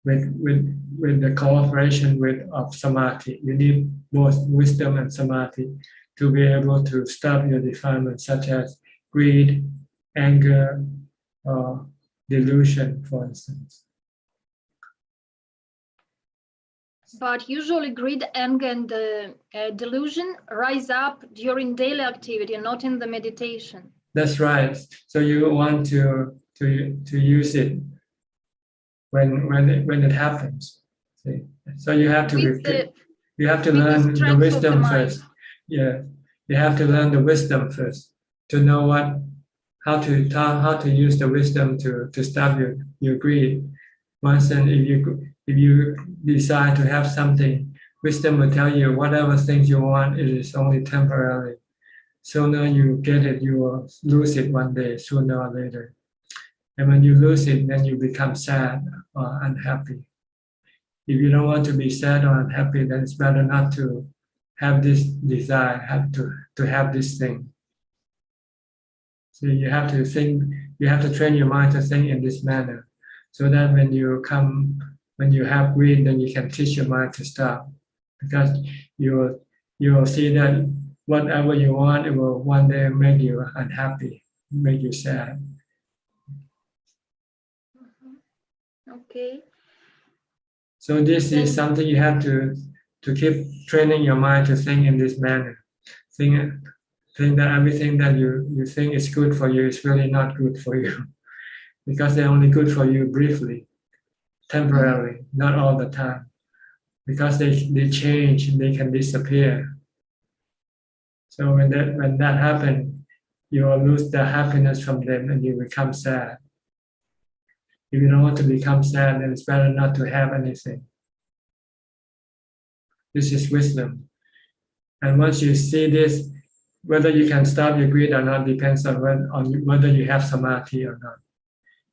with the cooperation of samadhi. You need both wisdom and samadhi to be able to stop your defilement, such as greed, anger, or delusion, for instance. But usually greed, anger, and delusion rise up during daily activity, not in the meditation. That's right. So you want to use it when it happens. See? So you have to learn the wisdom first. Yeah, you have to learn the wisdom first to know how to use the wisdom to stop your greed. Once and if you decide to have something, wisdom will tell you whatever things you want, it is only temporary. Sooner you get it, you will lose it one day, sooner or later. And when you lose it, then you become sad or unhappy. If you don't want to be sad or unhappy, then it's better not to have this desire, to have this thing. So you have to think, you have to train your mind to think in this manner, so that when you have greed, then you can teach your mind to stop, because you will see that whatever you want, it will one day make you unhappy, make you sad. Okay. So this is something you have to keep training your mind to think in this manner. Think that everything that you think is good for you is really not good for you, because they're only good for you briefly, temporarily, not all the time, because they change, they can disappear. So when that happens, you will lose the happiness from them and you become sad. If you don't want to become sad, then it's better not to have anything. This is wisdom. And once you see this, whether you can stop your greed or not depends on whether you have samadhi or not.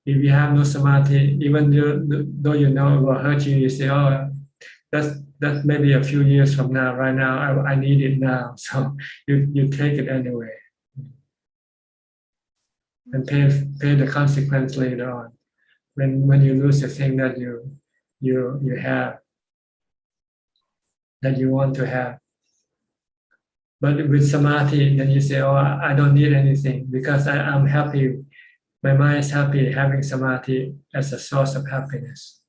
If you have no samadhi, even though you know it will hurt you, you say, oh, that's maybe a few years from now. Right now, I need it now. So you take it anyway. And pay the consequence later on. When you lose the thing that you have, that you want to have. But with samadhi, then you say, oh, I don't need anything because I'm happy. My mind is happy having samadhi as a source of happiness.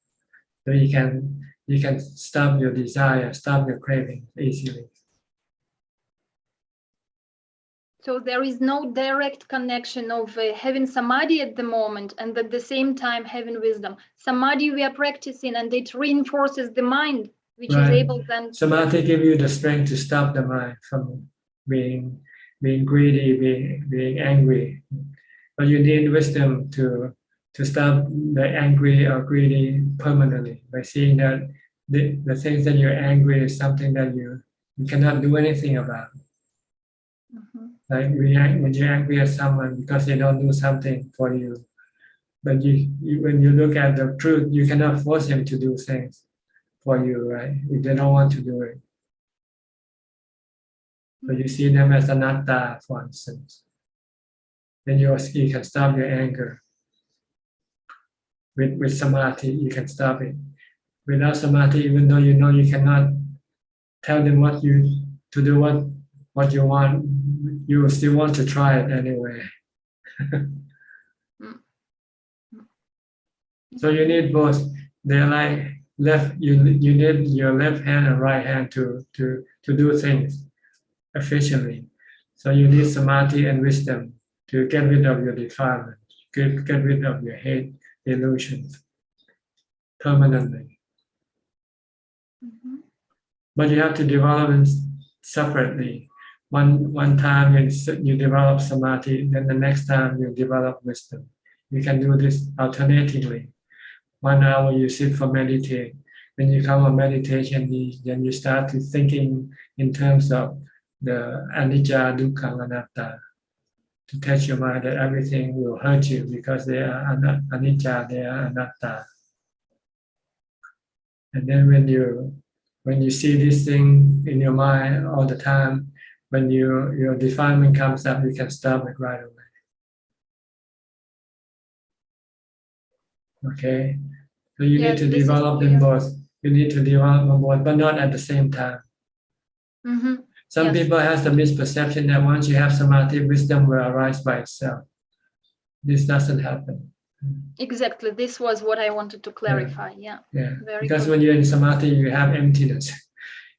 So you can stop your desire, stop your craving easily. So there is no direct connection of having samadhi at the moment and at the same time having wisdom. Samadhi we are practicing and it reinforces the mind, which is able then. Samadhi gives you the strength to stop the mind from being greedy, being angry. But you need wisdom to stop the angry or greedy permanently by seeing that the things that you're angry is something that you cannot do anything about. Like when you're angry at someone because they don't do something for you, but when you look at the truth, you cannot force them to do things for you, right? If they don't want to do it. But you see them as anatta, for instance. Then you can stop your anger. With samadhi, you can stop it. Without samadhi, even though you know you cannot tell them to do what you want, you still want to try it anyway. So you need both. They're like left. You need your left hand and right hand to do things efficiently. So you need samadhi and wisdom to get rid of your defilement, get rid of your hate illusions permanently. But you have to develop them separately. One time you develop samadhi, then the next time you develop wisdom. You can do this alternatively. 1 hour you sit for meditate. When you come on meditation, then you start to thinking in terms of the anicca, dukkha, anatta, to touch your mind that everything will hurt you because they are anicca, they are anatta. And then when you see this thing in your mind all the time, when your defilement comes up, you can stop it right away. Okay, so you need to develop them both. You need to develop them both, but not at the same time. Some people has the misperception that once you have samadhi, wisdom will arise by itself. This doesn't happen. Exactly. This was what I wanted to clarify. Yeah. Very because good. when you're in samadhi, you have emptiness.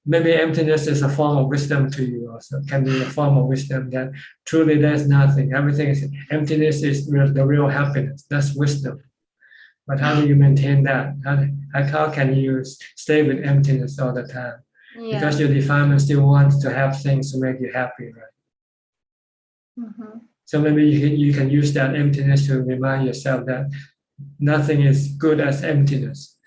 Maybe emptiness is a form of wisdom to you also. Can be a form of wisdom that truly there's nothing. Everything is emptiness is the real happiness. That's wisdom. But how do you maintain that? How can you stay with emptiness all the time? Because your defilement still wants to have things to make you happy, right? So maybe you can use that emptiness to remind yourself that nothing is good as emptiness.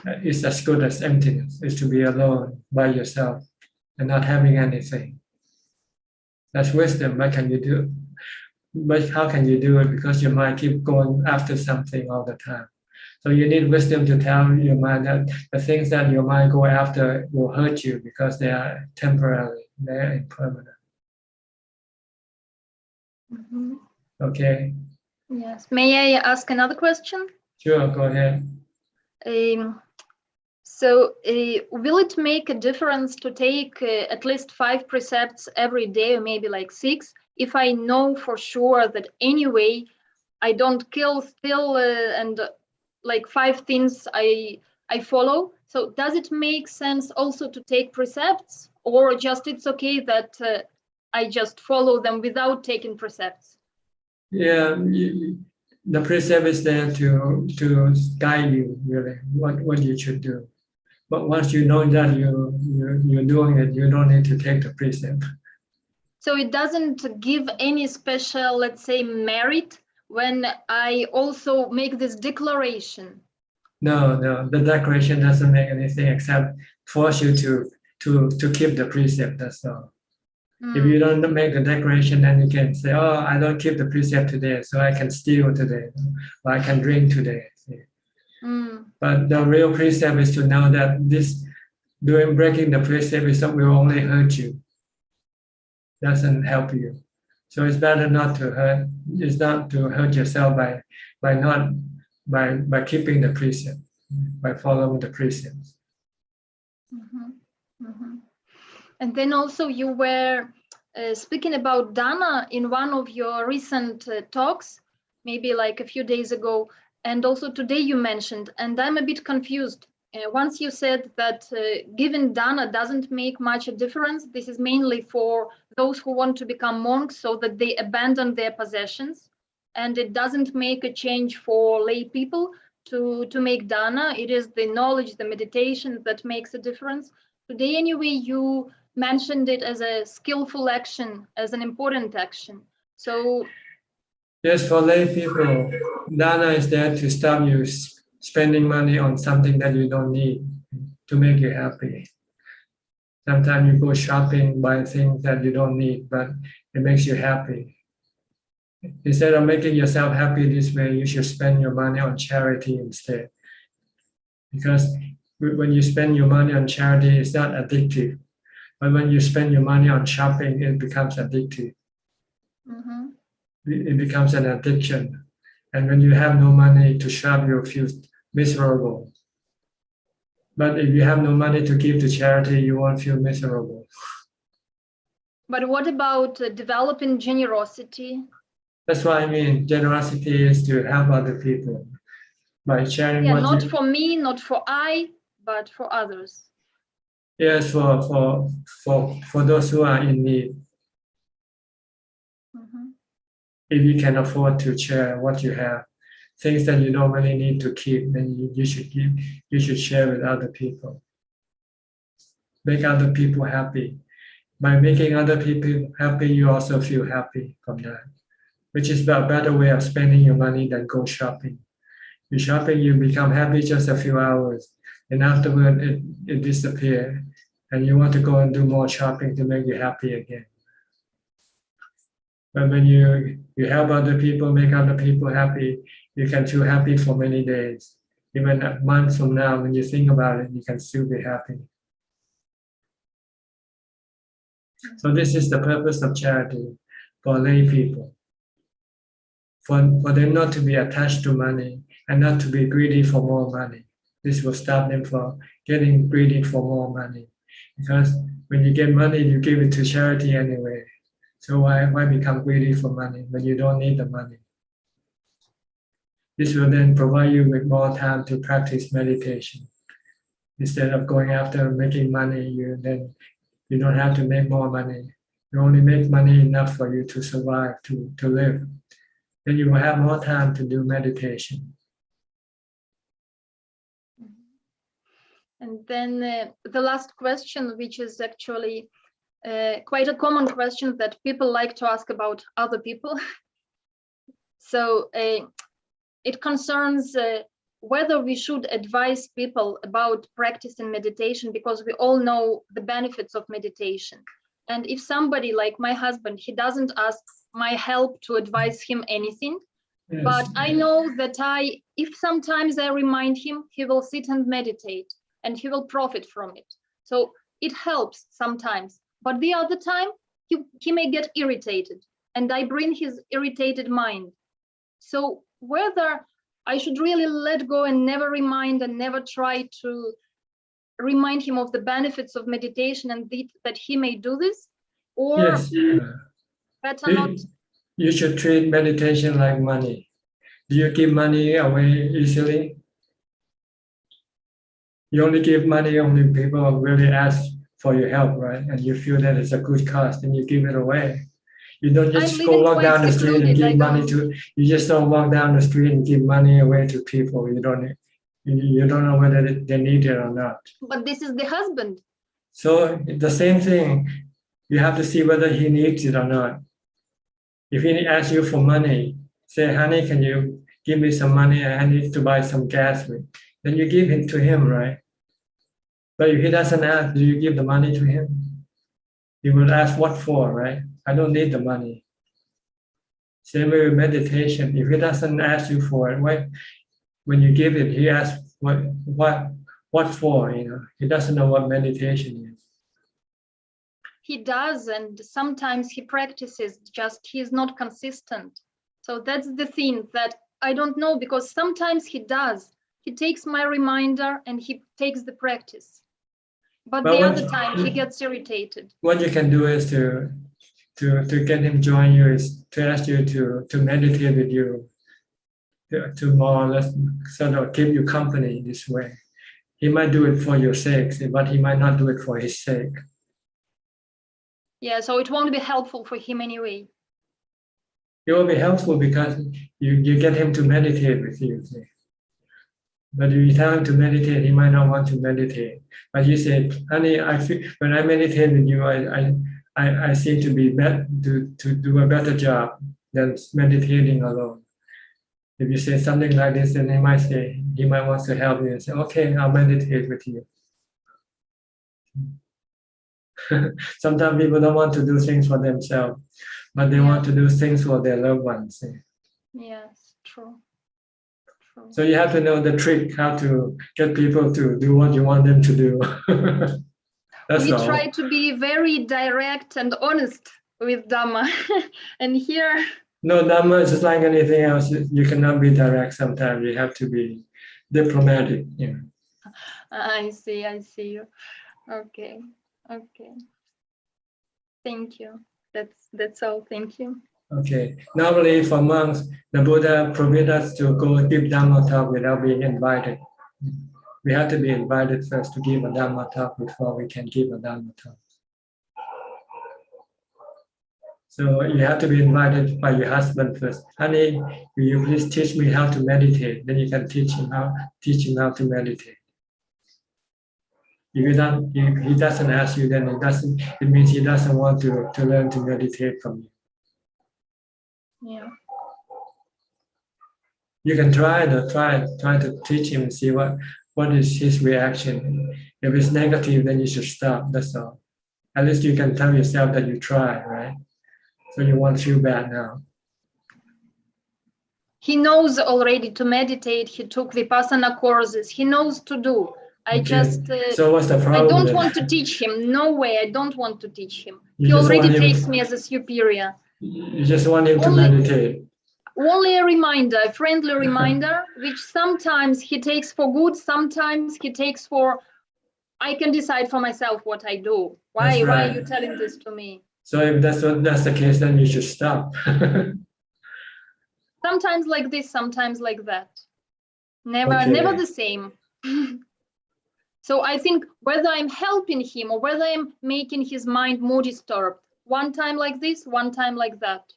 It's as good as emptiness. It's to be alone by yourself and not having anything. That's wisdom. What can you do? But how can you do it? Because your mind keeps going after something all the time. So you need wisdom to tell your mind that the things that your mind go after will hurt you because they are temporary, they are impermanent. Okay. Yes. May I ask another question? Sure, go ahead. So will it make a difference to take at least 5 precepts every day, or maybe like 6, if I know for sure that anyway I don't kill, steal, and like 5 things I follow? So does it make sense also to take precepts, or just it's okay that I just follow them without taking precepts? Yeah, the precept is there to guide you really what you should do. But once you know that you're doing it, you don't need to take the precept. So it doesn't give any special, let's say, merit when I also make this declaration? No, the declaration doesn't make anything except force you to keep the precept, that's all. If you don't make the declaration, then you can say, oh, I don't keep the precept today, so I can steal today, or I can drink today. But the real precept is to know that this breaking the precept will only hurt you. Doesn't help you. So it's better not to hurt. It's not to hurt yourself by keeping the precept, by following the precepts. And then also you were speaking about dana in one of your recent talks, maybe like a few days ago, and also today you mentioned, and I'm a bit confused. Once you said that giving dana doesn't make much a difference. This is mainly for those who want to become monks so that they abandon their possessions, and it doesn't make a change for lay people to make dana. It is the knowledge, the meditation that makes a difference. Today, anyway, you mentioned it as a skillful action, as an important action. So yes, for lay people, dana is there to stop you spending money on something that you don't need, to make you happy. Sometimes you go shopping, buy things that you don't need, but it makes you happy. Instead of making yourself happy this way, you should spend your money on charity instead. Because when you spend your money on charity, it's not addictive. But when you spend your money on shopping, it becomes addictive. It becomes an addiction. And when you have no money to shop, you feel miserable. But if you have no money to give to charity, you won't feel miserable. But what about developing generosity? That's what I mean. Generosity is to help other people. by sharing Yeah, what not you, for me, not for I, but for others. yes, for those who are in need. If you can afford to share what you have, things that you don't really need to keep, then you should give, you should share with other people. Make other people happy. By making other people happy, you also feel happy from that, which is a better way of spending your money than go shopping. You shopping, you become happy just a few hours, and afterward it disappears, and you want to go and do more shopping to make you happy again. But when you help other people, make other people happy, you can feel happy for many days. Even a month from now, when you think about it, you can still be happy. So this is the purpose of charity for lay people. For them not to be attached to money and not to be greedy for more money. This will stop them from getting greedy for more money. Because when you get money, you give it to charity anyway. So why become greedy for money when you don't need the money? This will then provide you with more time to practice meditation. Instead of going after making money, you don't have to make more money. You only make money enough for you to survive, to live. Then you will have more time to do meditation. And then the last question, which is actually quite a common question that people like to ask about other people. So it concerns whether we should advise people about practicing meditation, because we all know the benefits of meditation. And if somebody like my husband, he doesn't ask my help to advise him anything, yes. But I know that if sometimes I remind him, he will sit and meditate and he will profit from it. So it helps sometimes, but the other time he may get irritated and I bring his irritated mind. So whether I should really let go and never remind and never try to remind him of the benefits of meditation and that he may do this, or yes, better not. You should treat meditation like money. Do you give money away easily? You only give money only people really ask for your help, right? And you feel that it's a good cause, then you give it away. You don't just go walk down the street and give money to. You just don't walk down the street and give money away to people. You don't know whether they need it or not. But this is the husband. So the same thing. You have to see whether he needs it or not. If he asks you for money, say, honey, can you give me some money? I need to buy some gas with. Then you give it to him, right? But if he doesn't ask, do you give the money to him? He will ask what for, right? I don't need the money. Same way with meditation. If he doesn't ask you for it, when you give it, he asks what for, He doesn't know what meditation is. He does, and sometimes he practices, just he's not consistent. So that's the thing that I don't know, because sometimes he does. He takes my reminder and he takes the practice. But the other time he gets irritated. What you can do is to get him join you is to ask you to meditate with you, to more or less sort of keep you company this way. He might do it for your sake, but he might not do it for his sake. Yeah, so it won't be helpful for him anyway. It will be helpful because you get him to meditate with you. See? But if you tell him to meditate, he might not want to meditate. But you say, honey, I feel when I meditate with you, I seem to be to do a better job than meditating alone. If you say something like this, then he might want to help you and say, okay, I'll meditate with you. Sometimes people don't want to do things for themselves, but they want to do things for their loved ones. Yes, true. So you have to know the trick, how to get people to do what you want them to do. We try to be very direct and honest with Dhamma. And here... No, Dhamma is just like anything else. You cannot be direct sometimes. You have to be diplomatic. I see you. Okay. Thank you. That's all. Thank you. Okay. Normally for monks, the Buddha permit us to go give Dhamma talk without being invited. We have to be invited first to give a Dhamma talk before we can give a Dhamma talk. So you have to be invited by your husband first. Honey, will you please teach me how to meditate? Then you can teach him how to meditate. If he doesn't ask you, then it means he doesn't want to learn to meditate from you. Yeah. You can try to teach him and see what is his reaction. If it's negative, then you should stop. That's all. At least you can tell yourself that you tried, right? So you won't feel bad now. He knows already to meditate. He took Vipassana courses. He knows to do. So what's the problem? I don't then? want to teach him. No way. I don't want to teach him. You He just already want him- takes me as a superior. You just want him to meditate. Only a reminder, a friendly reminder, which sometimes he takes for good, sometimes he takes for, I can decide for myself what I do. Why That's right. are you telling this to me? So if that's the case, then you should stop. Sometimes like this, sometimes like that. Never Okay. the same. So I think whether I'm helping him or whether I'm making his mind more disturbed, one time like this, one time like that.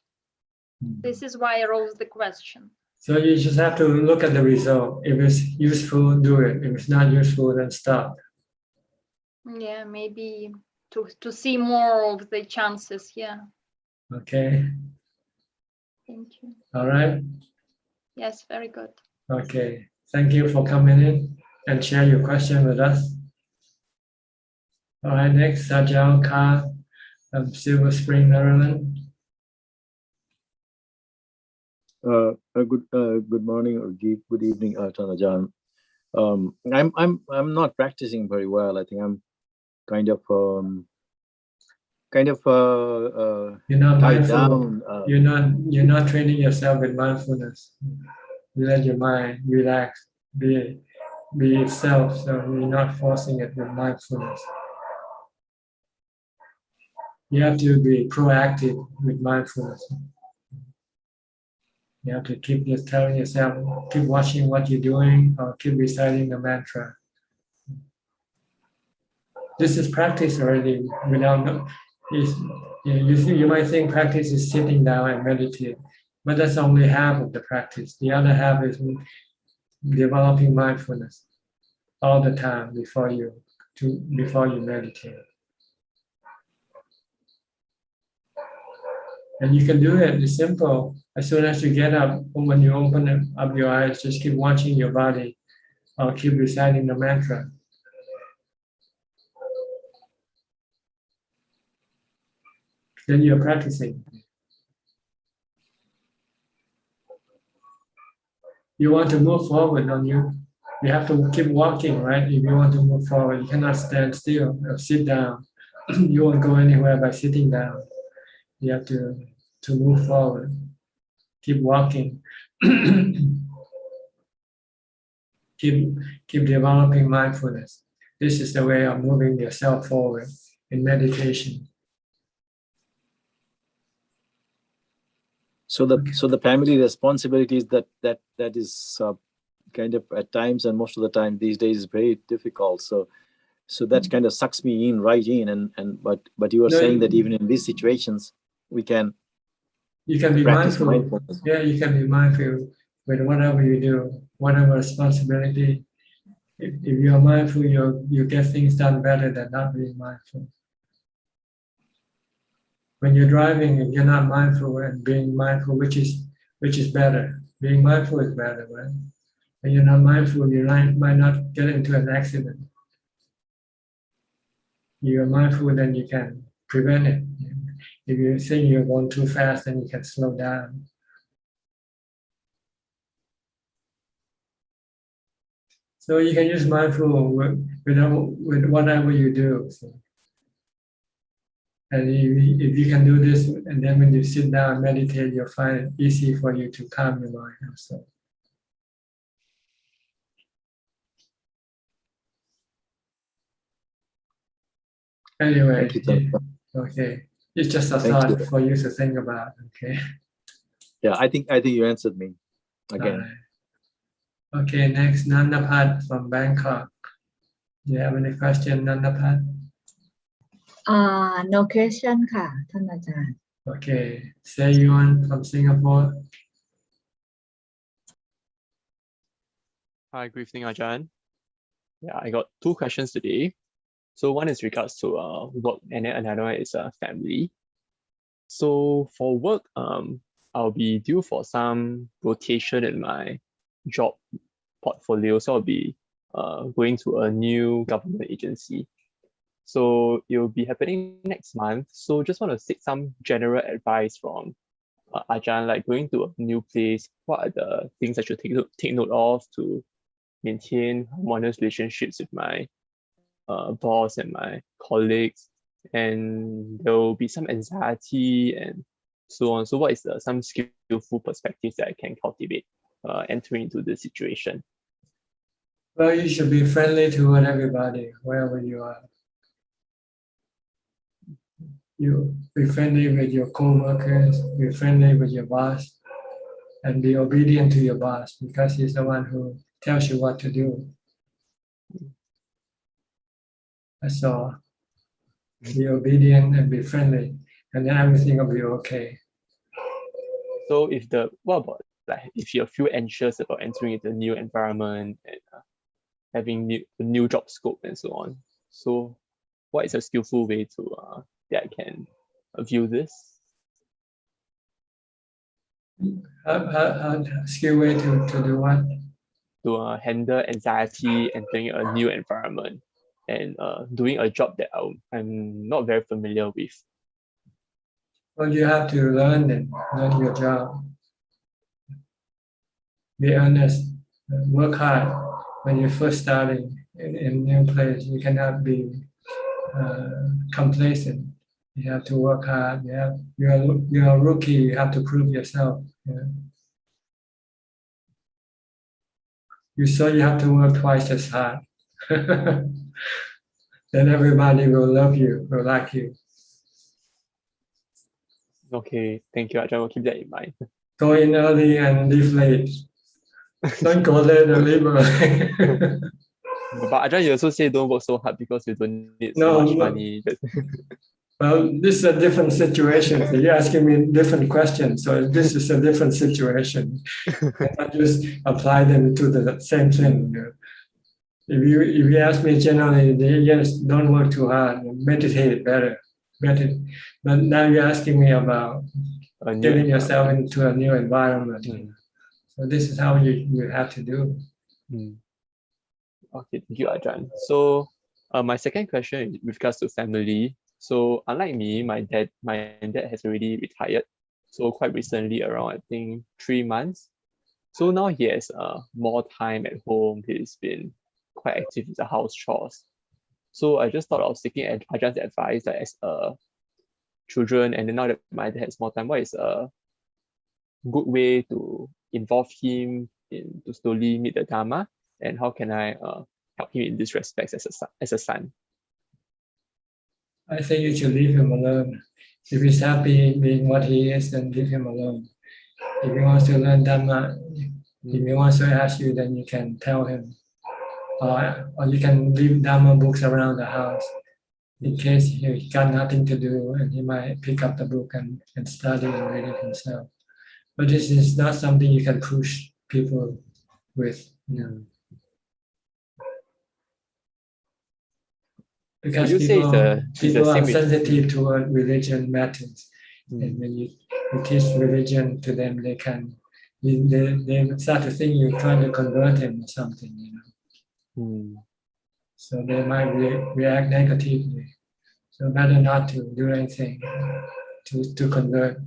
This is why I rose the question. So you just have to look at the result. If it's useful, do it. If it's not useful, then stop. Yeah, maybe to see more of the chances. Yeah. Okay. Thank you. All right. Yes, very good. Okay. Thank you for coming in and share your question with us. All right. Next, Sajal Khan from Silver Spring, Maryland. Good morning or good evening, Tanajan. I'm not practicing very well. I think I'm kind of You're not tied mindful. down. You're not training yourself with mindfulness. You let your mind relax, be itself. So you're not forcing it with mindfulness. You have to be proactive with mindfulness. You have to keep just telling yourself, keep watching what you're doing, or keep reciting the mantra. This is practice already. You might think practice is sitting down and meditate, but that's only half of the practice. The other half is developing mindfulness all the time before you meditate. And you can do it. It's simple. As soon as you get up, when you open up your eyes, just keep watching your body or keep reciting the mantra. Then you're practicing. You want to move forward, don't you? You have to keep walking, right? If you want to move forward, you cannot stand still or sit down. You won't go anywhere by sitting down. You have to move forward. Keep walking. keep developing mindfulness. This is the way of moving yourself forward in meditation. So the primary responsibility is that is kind of at times and most of the time these days is very difficult. So that kind of sucks me right in. But you were saying that even in these situations we can. You can be mindful. Mindfulness. Yeah, you can be mindful with whatever you do, whatever responsibility. If you're mindful, you get things done better than not being mindful. When you're driving, if you're not mindful and being mindful, which is better? Being mindful is better, right? When you're not mindful, you might not get into an accident. You're mindful, then you can prevent it. If you think you're going too fast, then you can slow down. So you can use mindful with whatever you do. So. And if you can do this, and then when you sit down and meditate, you'll find it easy for you to calm your mind also. Anyway, okay. It's just a thought for you to think about, okay? Yeah, I think you answered me again. Right. Okay, next Nandapat from Bangkok. Do you have any question, Nandapat? No question ค่ะท่านอาจารย์ Okay, Say Yuan from Singapore. Hi, good evening, Ajahn. Yeah, I got two questions today. So one is regards to work, and then another one is family. So for work, I'll be due for some rotation in my job portfolio. So I'll be going to a new government agency. So it will be happening next month. So just want to seek some general advice from Ajahn, like going to a new place, what are the things I should take note of to maintain harmonious relationships with my boss and my colleagues, and there will be some anxiety and so on. So what is some skillful perspectives that I can cultivate entering into this situation? Well, you should be friendly toward everybody, wherever you are. You be friendly with your co-workers, be friendly with your boss, and be obedient to your boss because he's the one who tells you what to do. That's all. Be obedient and be friendly, and then everything will be okay. So what about like if you feel anxious about entering into a new environment and having new job scope and so on? So what is a skillful way to that I can view this? How skill way to do what? To handle anxiety, entering a new environment, and doing a job that I'm not very familiar with. Well, you have to learn your job. Be honest, work hard when you're first starting in a new place. You cannot be complacent. You have to work hard. You're a rookie. You have to prove yourself. Yeah. You have to work twice as hard. Then everybody will love you, will like you. Okay, thank you, Ajahn. Will keep that in mind. Go in early and leave late. Don't go late and leave early. But Ajahn, you also say don't work so hard because you don't need so much money. Well, this is a different situation. So you're asking me different questions. So this is a different situation. I just apply them to the same thing. If you ask me generally, yes, don't work too hard. Meditate better. But now you're asking me about getting yourself into a new environment. So this is how you have to do. Okay, thank you, Ajahn. So my second question is with regards to family. So unlike me, my dad has already retired. So quite recently, around I think 3 months. So now he has more time at home. He's been quite active with the house chores. So I just thought of seeking Ajah's advice that as children, and then now that my dad has more time, what is a good way to involve him to slowly meet the Dharma, and how can I help him in this respect as a son? I think you should leave him alone. If he's happy being what he is, then leave him alone. If he wants to learn Dhamma, if he wants to ask you, then you can tell him. Or you can leave Dhamma books around the house in case he got nothing to do and he might pick up the book and study and read it himself. But this is not something you can push people with. Because people are sensitive toward religion matters. And when you teach religion to them, they start to think you're trying to convert him or something, So they might react negatively. So better not to do anything to convert.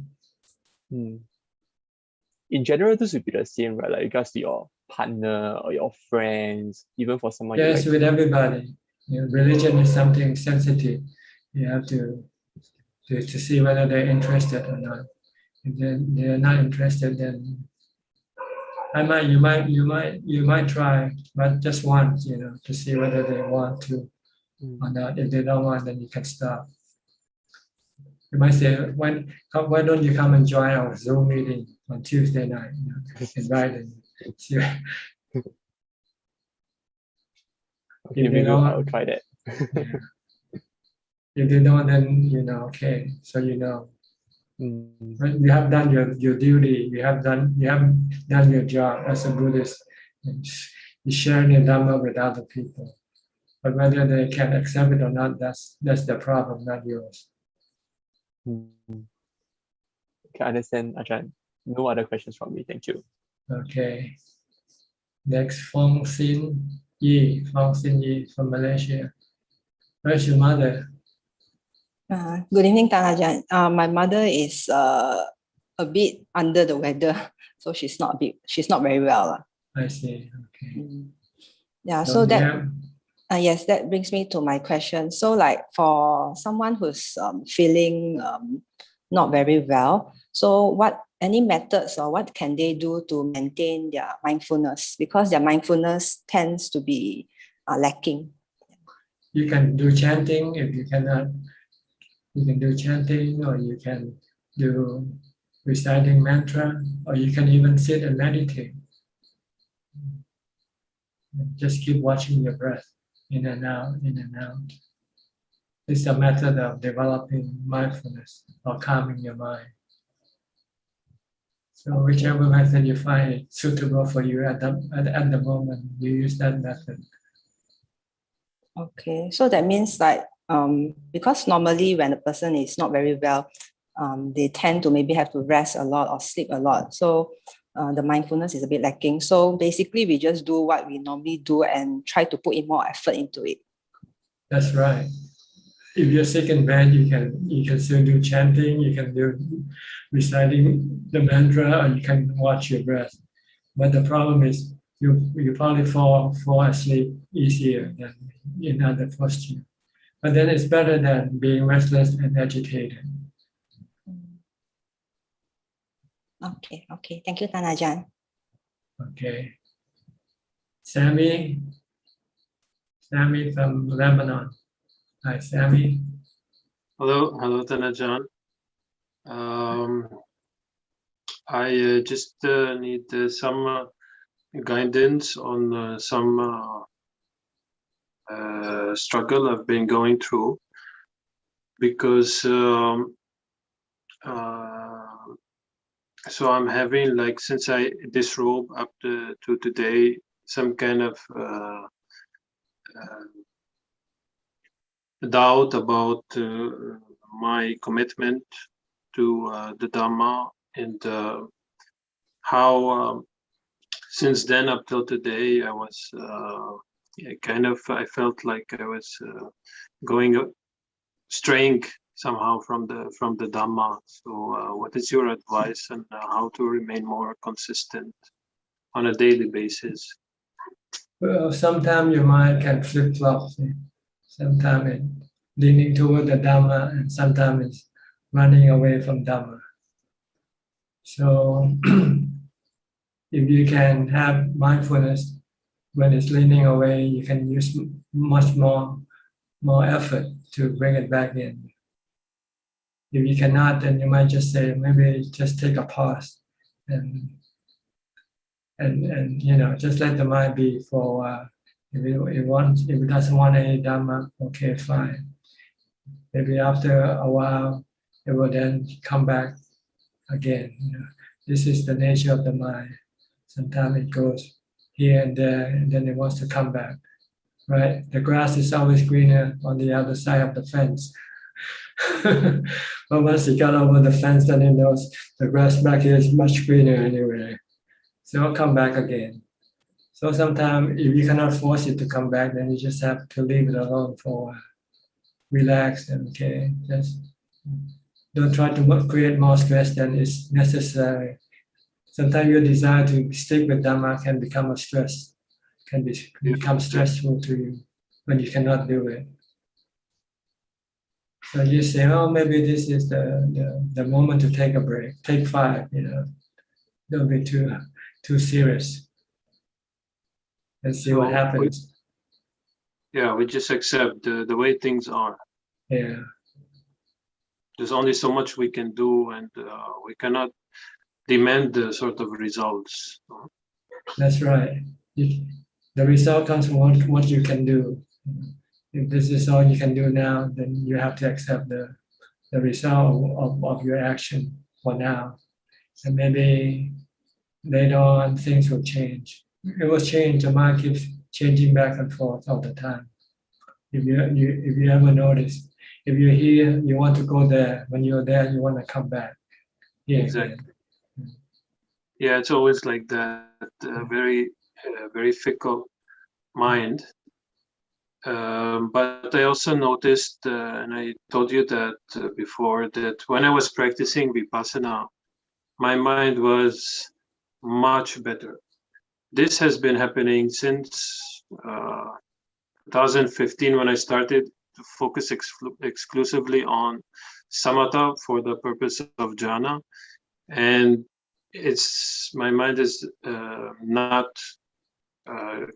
In general, this would be the same, right? Like regards to your partner or your friends, even for someone. Yes, with everybody. Religion is something sensitive. You have to see whether they're interested or not. If they're not interested, then you might try, but just once, to see whether they want to or not. If they don't want, then you can stop. You might say, why don't you come and join our Zoom meeting? on Tuesday night. Invite and see. Okay, maybe I'll try that. If you don't, then okay. So Right? You have done your duty. You have done your job as a Buddhist. You share your Dhamma with other people. But whether they can accept it or not, that's the problem, not yours. Okay, I understand, Ajahn. No other questions from me. Thank you. Okay. Next, Fong Xin Yi from Malaysia. Where's your mother? Good evening, Tanajan. My mother is a bit under the weather, so she's not very well. I see. Okay. Yeah. So that yes, that brings me to my question. So like for someone who's feeling not very well, so any methods or what can they do to maintain their mindfulness, because their mindfulness tends to be lacking? You can do chanting. If you cannot, you can do chanting, or you can do reciting mantra, or you can even sit and meditate. Just keep watching your breath in and out, in and out. It's a method of developing mindfulness or calming your mind. So whichever method you find it suitable for you at the moment, you use that method. Okay, so that means like because normally when a person is not very well, they tend to maybe have to rest a lot or sleep a lot. So the mindfulness is a bit lacking. So basically, we just do what we normally do and try to put in more effort into it. That's right. If you're sick in bed, you can still do chanting. You can do reciting the mantra, or you can watch your breath. But the problem is you probably fall asleep easier than in other posture. But then it's better than being restless and agitated. Okay. Thank you, Tanajan. Okay. Sammy from Lebanon. Hi, Sammy. Hello, Tanajan. I just need some guidance on some struggle I've been going through, because so I'm having, like, since I disrobe up to today, some kind of doubt about my commitment to the Dhamma, and how since then up till today I was I felt like I was going straying somehow from the Dhamma. So what is your advice on how to remain more consistent on a daily basis? Well, sometimes your mind can flip-flop. Sometimes it's leaning toward the Dhamma, and sometimes it's running away from Dhamma. So if you can have mindfulness when it's leaning away, you can use much more effort to bring it back in. If you cannot, then you might just say, maybe just take a pause and just let the mind be for a while. If it doesn't want any Dhamma, okay, fine. Maybe after a while, it will then come back again. This is the nature of the mind. Sometimes it goes here and there, and then it wants to come back. Right? The grass is always greener on the other side of the fence. But once you got over the fence, then it knows the grass back here is much greener anyway. So it'll come back again. So sometimes if you cannot force it to come back, then you just have to leave it alone for a while. Relax and okay, just don't try to create more stress than is necessary. Sometimes your desire to stick with Dhamma can become a stress, become stressful to you when you cannot do it. So you say, oh, maybe this is the moment to take a break. Take 5, Don't be too serious. And see what happens. We just accept the way things are. Yeah. There's only so much we can do, and we cannot demand the sort of results. That's right. The result comes from what you can do. If this is all you can do now, then you have to accept the result of your action for now. And maybe later on things will change. It will change. The mind keeps changing back and forth all the time. If you ever notice, if you're here, you want to go there. When you're there, you want to come back. Yeah, exactly. Yeah, it's always like that. Very fickle mind. But I also noticed, and I told you that before, that when I was practicing Vipassana, my mind was much better. This has been happening since 2015 when I started to focus exclusively on samatha for the purpose of jhana. And my mind is not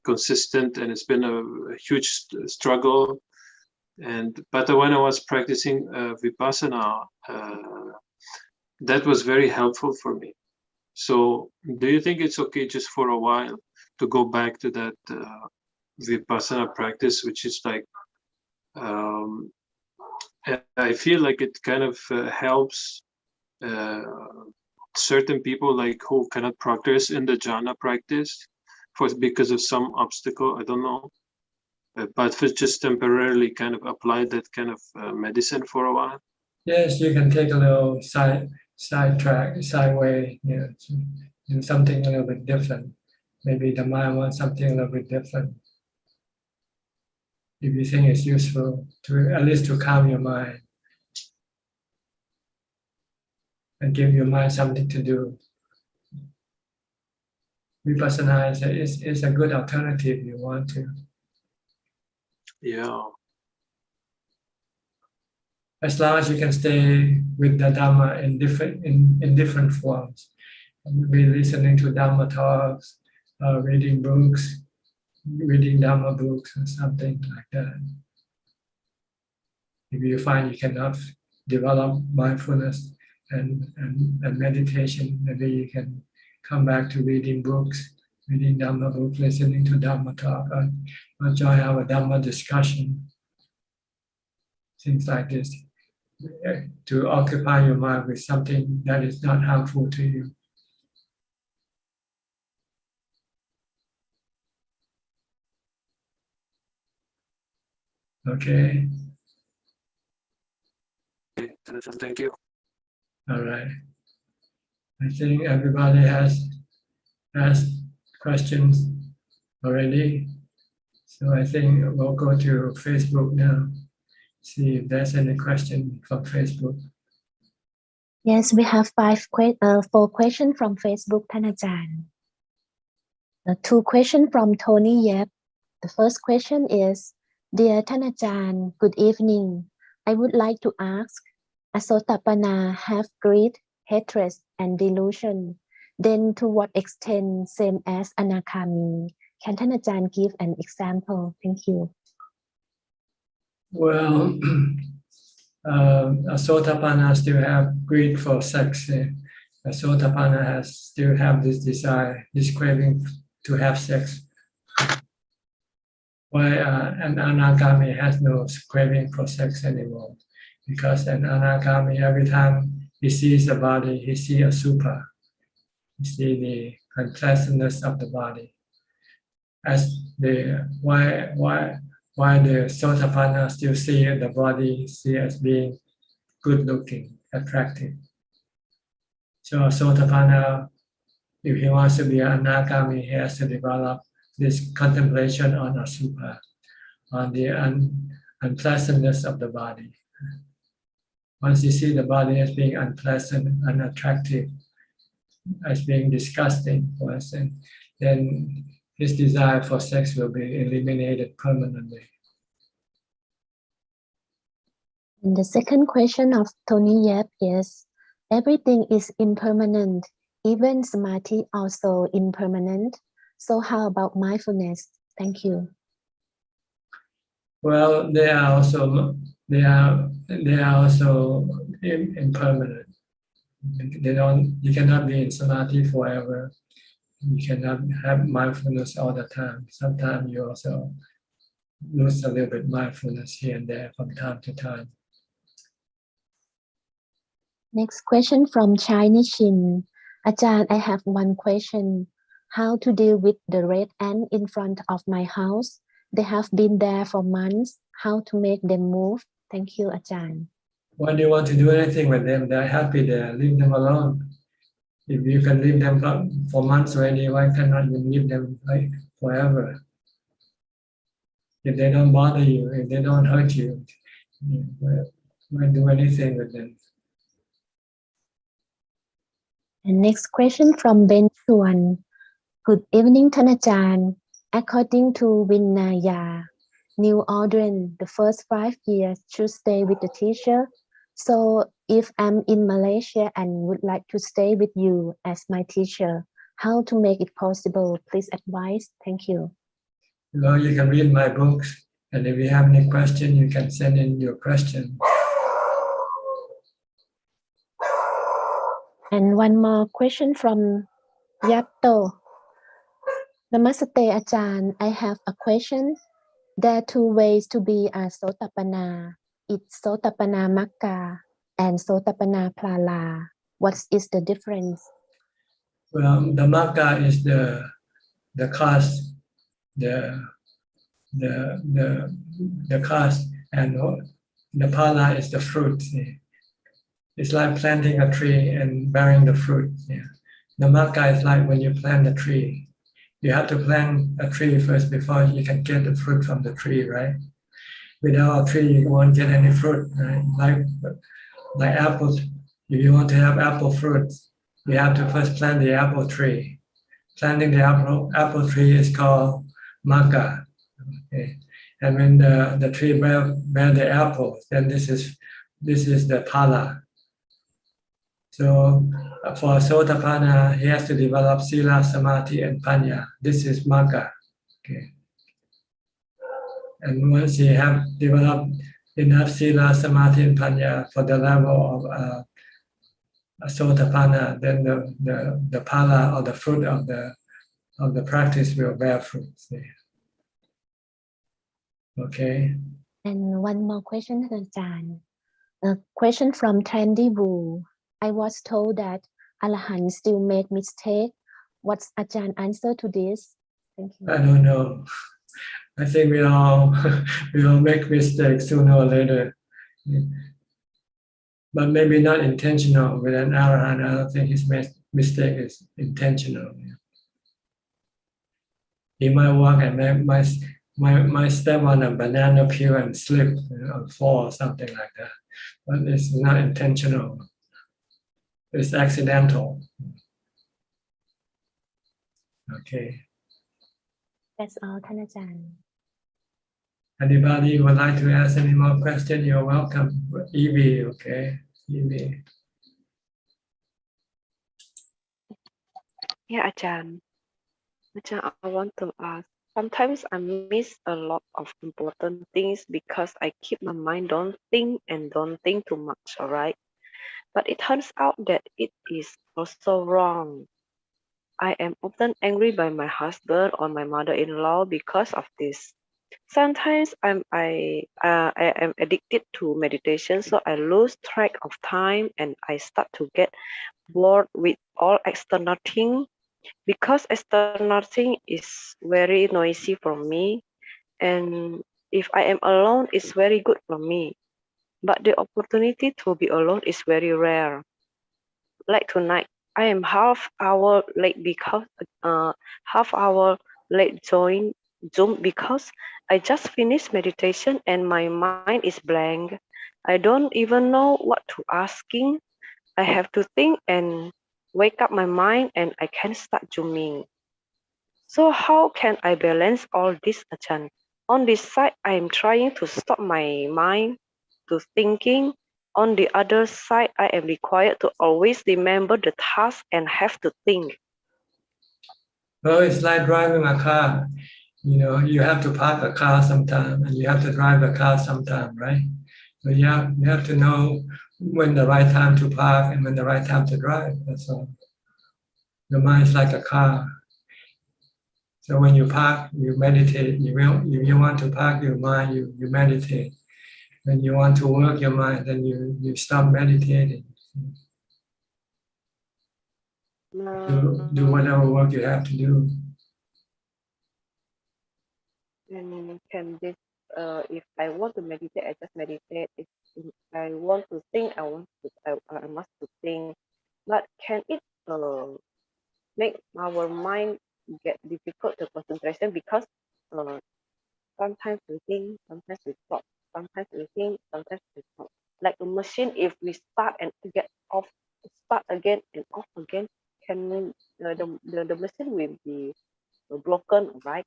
consistent, and it's been a huge struggle. But when I was practicing Vipassana, that was very helpful for me. So do you think it's okay just for a while to go back to that Vipassana practice, which is like, I feel like it kind of helps certain people like who cannot progress in the jhana practice because of some obstacle, I don't know. But for just temporarily kind of apply that kind of medicine for a while. Yes, you can take a little sideway, do something a little bit different. Maybe the mind wants something a little bit different. If you think it's useful, to at least to calm your mind and give your mind something to do. Vipassana is a good alternative if you want to. Yeah. As long as you can stay with the Dhamma in different forms, be listening to Dhammatalks, reading books, reading Dhamma books, or something like that. If you find you cannot develop mindfulness and meditation, maybe you can come back to reading books, reading Dhamma books, listening to Dhammatalk, or join our Dhamma discussion, things like this, to occupy your mind with something that is not harmful to you. Okay. Thank you. All right. I think everybody has asked questions already. So I think we'll go to Facebook now. See if there's any question from Facebook. Yes, we have 4 questions from Facebook, Thanajan. 2 questions from Tony Yep. The first question is, Dear Thanajan, good evening. I would like to ask, a Sotapanna have greed, hatred, and delusion. Then to what extent same as Anakami? Can Thanajan give an example? Thank you. Well, a Sotapanna still have greed for sex. A Sotapanna still have this desire, this craving to have sex. Why an Anagami has no craving for sex anymore? Because an Anagami, every time he sees the body, he sees a super. He sees the unpleasantness of the body. As why the Sotapanna still see the body as being good looking, attractive. So a Sotapanna, if he wants to be an Anagami, he has to develop this contemplation on a super, on the unpleasantness of the body. Once you see the body as being unpleasant, unattractive, as being disgusting, for instance, then his desire for sex will be eliminated permanently. And the second question of Tony Yep is, everything is impermanent, even samadhi also impermanent. So how about mindfulness? Thank you. Well, they are also impermanent. You cannot be in samadhi forever. You cannot have mindfulness all the time. Sometimes you also lose a little bit mindfulness here and there from time to time. Next question from Chinese Shin. Ajahn, I have one question. How to deal with the red ant in front of my house? They have been there for months. How to make them move? Thank you, Ajahn. Why do you want to do anything with them? They're happy there. Leave them alone. If you can leave them for months already, why cannot you leave them like forever? If they don't bother you, if they don't hurt you, why do anything with them? And next question from Ben Chuan. Good evening, Thanajan. According to Vinaya, New Ordering, the first 5 years should stay with the teacher. So if I'm in Malaysia and would like to stay with you as my teacher, how to make it possible? Please advise. Thank you. Well, you can read my books, and if you have any question, you can send in your question. And one more question from Yapto. Namaste, Ajahn. I have a question. There are 2 ways to be a Sotapanna. It's Sotapanna Magga and Sotapanna Phala. What is the difference? Well, the Magga is the cause, the cause, and the Phala is the fruit. It's like planting a tree and bearing the fruit. Yeah. The Magga is like when you plant a tree. You have to plant a tree first before you can get the fruit from the tree, right? Without a tree, you won't get any fruit, right? Like apples, if you want to have apple fruits, you have to first plant the apple tree. Planting the apple tree is called Magga. Okay? And when the tree bear the apple, then this is the Phala. So for Sotapanna, he has to develop Sila, Samadhi, and Panya. This is Magga. Okay. And once he have developed enough Sila, Samadhi, and Panya for the level of Sotapanna, then the Phala or the fruit of the practice will bear fruit. Okay. And one more question, Ajahn. A question from Trendy Wu. I was told that Arahants still make mistake. What's Ajahn answer to this? Thank you. I don't know. I think we all make mistakes sooner or later, but maybe not intentional. With an Arahant, I don't think his mistake is intentional. He might walk and might step on a banana peel and slip or fall or something like that, but it's not intentional. It's accidental. Okay. That's all, Thanajan. Anybody would like to ask any more questions? You're welcome. Evie, okay? Evie. Yeah, Ajahn. Ajahn, I want to ask. Sometimes I miss a lot of important things because I keep my mind don't think too much, all right? But it turns out that it is also wrong. I am often angry by my husband or my mother-in-law because of this. Sometimes I am addicted to meditation, so I lose track of time and I start to get bored with all external things because external thing is very noisy for me, and if I am alone, it's very good for me. But the opportunity to be alone is very rare. Like tonight, I am half hour late because join Zoom because I just finished meditation and my mind is blank. I don't even know what to asking. I have to think and wake up my mind and I can start zooming. So how can I balance all this, Ajahn? On this side, I am trying to stop my mind to thinking. On the other side, I am required to always remember the task and have to think. Well, it's like driving a car. You have to park a car sometime and you have to drive a car sometime, right? So you have to know when the right time to park and when the right time to drive. That's all. The mind is like a car. So when you park, you meditate. You want to park your mind, you meditate. When you want to work your mind, then you stop meditating. Do whatever work you have to do. And can this, if I want to meditate, I just meditate. If I want to think, I must to think. But can it make our mind get difficult to concentration because sometimes we think, sometimes we stop, sometimes we think, sometimes we stop. Like a machine, if we start and get off, start again and off again, can the machine will be broken, right?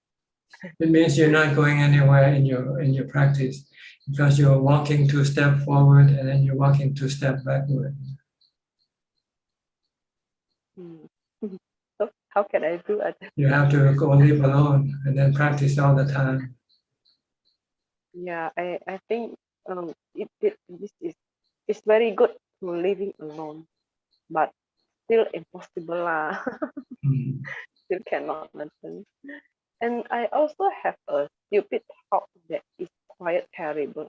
It means you're not going anywhere in your practice because you're walking 2 steps forward and then you're walking 2 steps backward. So how can I do it? You have to go live alone and then practice all the time. Yeah, I think this is it's very good to living alone, but still impossible lah. Still cannot mention. And I also have a stupid thought that is quite terrible.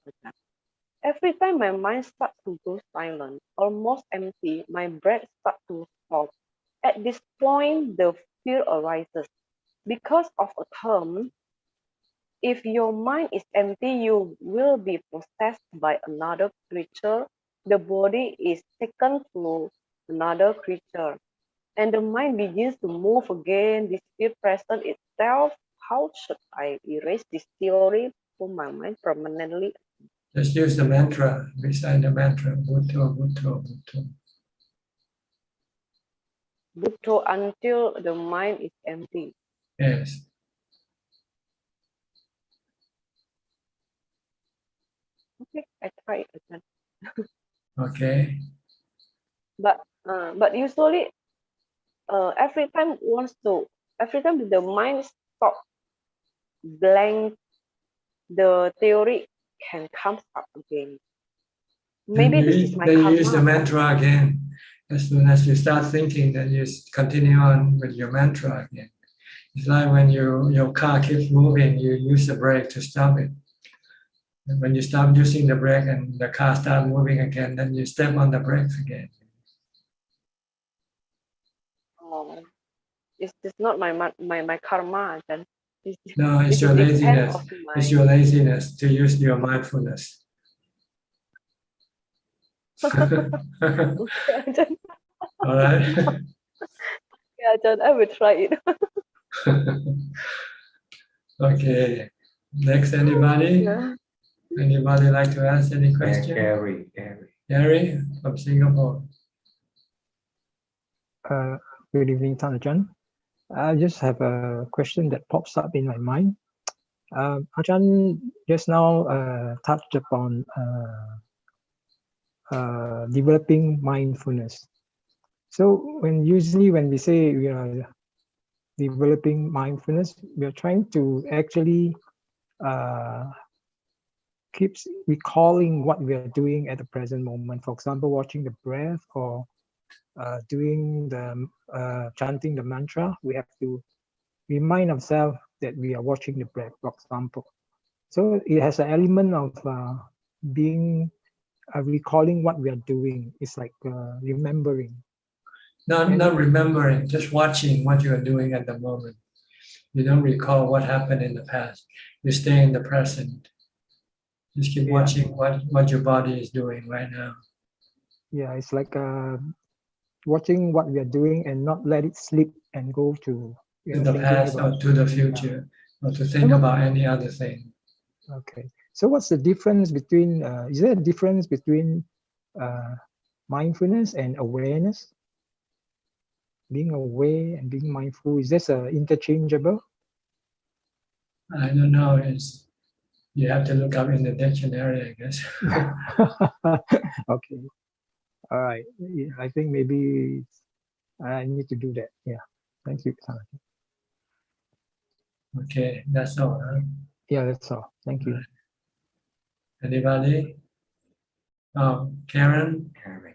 Every time my mind starts to go silent, almost empty, my breath starts to stop. At this point, the fear arises. Because of a term, if your mind is empty, you will be possessed by another creature. The body is taken to another creature. And the mind begins to move again, this fear present itself. How should I erase this theory from my mind permanently? Just use the mantra, recite the mantra, Bhutto, Bhutto, Bhutto. Bhutto until the mind is empty. Yes. Okay, I try it again. Okay. But usually, every time the mind stops blank, the theory can come up again. Maybe this is my then karma. you use the mantra again. As soon as you start thinking, then you continue on with your mantra again. It's like when your car keeps moving, you use the brake to stop it. And when you stop using the brake and the car starts moving again, then you step on the brakes again. Oh, it's not my karma. Then No, it's your laziness. It's your laziness to use your mindfulness. Okay, All right. Yeah, John, I will try it. Okay. Next, anybody? Yeah. Anybody like to ask any question? Gary. Gary from Singapore. Good evening, Ajahn. I just have a question that pops up in my mind. Ajahn just now touched upon developing mindfulness. So usually when we say we are developing mindfulness, we are trying to actually keep recalling what we are doing at the present moment. For example, watching the breath or doing the chanting the mantra. We have to remind ourselves that we are watching the breath, for example. So it has an element of being recalling what we are doing. It's like remembering. Not remembering, just watching what you are doing at the moment. You don't recall what happened in the past. You stay in the present. Just keep watching what your body is doing right now. Yeah, it's like watching what we are doing and not let it slip and go to the past or to the future, or to think about any other thing. Okay. So what's the difference between, is there a difference between mindfulness and awareness? Being aware and being mindful, is this interchangeable? I don't know. You have to look up in the dictionary, I guess. Okay. All right. I think maybe I need to do that. Yeah. Thank you. Okay, that's all. Huh? Yeah, that's all. Thank you. Anybody? Karen,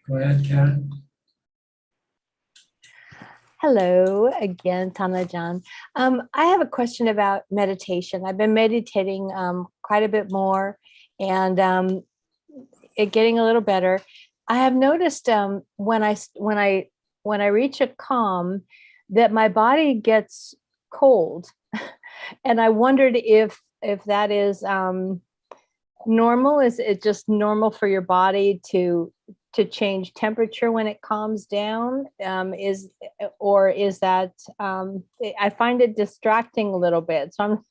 go ahead, Karen. Hello again, Tanajan. I have a question about meditation. I've been meditating quite a bit more and it getting a little better. I have noticed when I reach a calm that my body gets cold, and I wondered if that is normal. Is it just normal for your body to change temperature when it calms down? Is that I find it distracting a little bit. So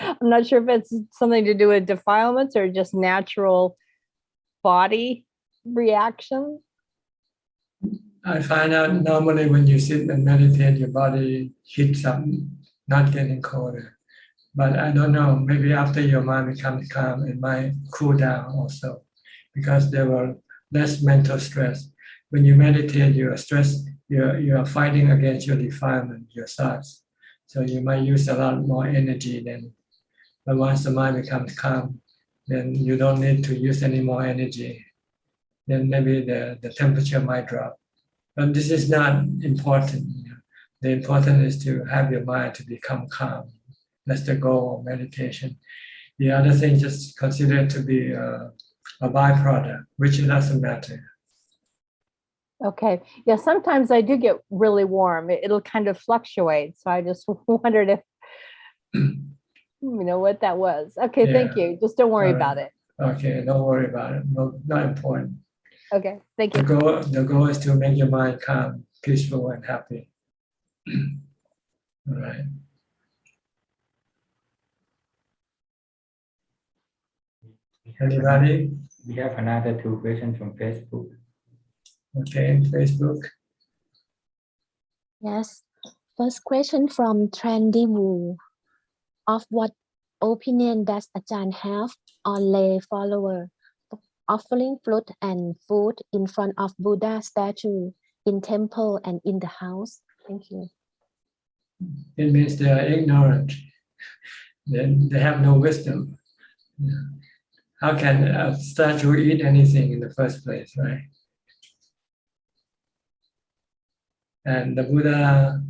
I'm not sure if it's something to do with defilements or just natural body reaction. I find out normally when you sit and meditate, your body heats up, not getting colder. But I don't know, maybe after your mind becomes calm, it might cool down also, because there were less mental stress. When you meditate, you are stressed, you are fighting against your defilement, your thoughts. So you might use a lot more energy then. But once the mind becomes calm, then you don't need to use any more energy. Then maybe the temperature might drop. But this is not important. The important is to have your mind to become calm. That's the goal of meditation. The other thing, just consider it to be a byproduct, which doesn't matter. Okay. Yeah, sometimes I do get really warm. It'll kind of fluctuate. So I just wondered if, what that was. Okay, yeah. Thank you. Just don't worry about it. Okay, don't worry about it. No, not important. Okay, thank you. The goal is to make your mind calm, peaceful, and happy. All right. Anybody? We have another 2 questions from Facebook. Okay, Facebook. Yes. First question from Trendy Wu. Of what opinion does Ajahn have on lay follower offering fruit and food in front of Buddha statue in temple and in the house? Thank you. It means they are ignorant. Then they have no wisdom. How can a statue eat anything in the first place, right? And the Buddha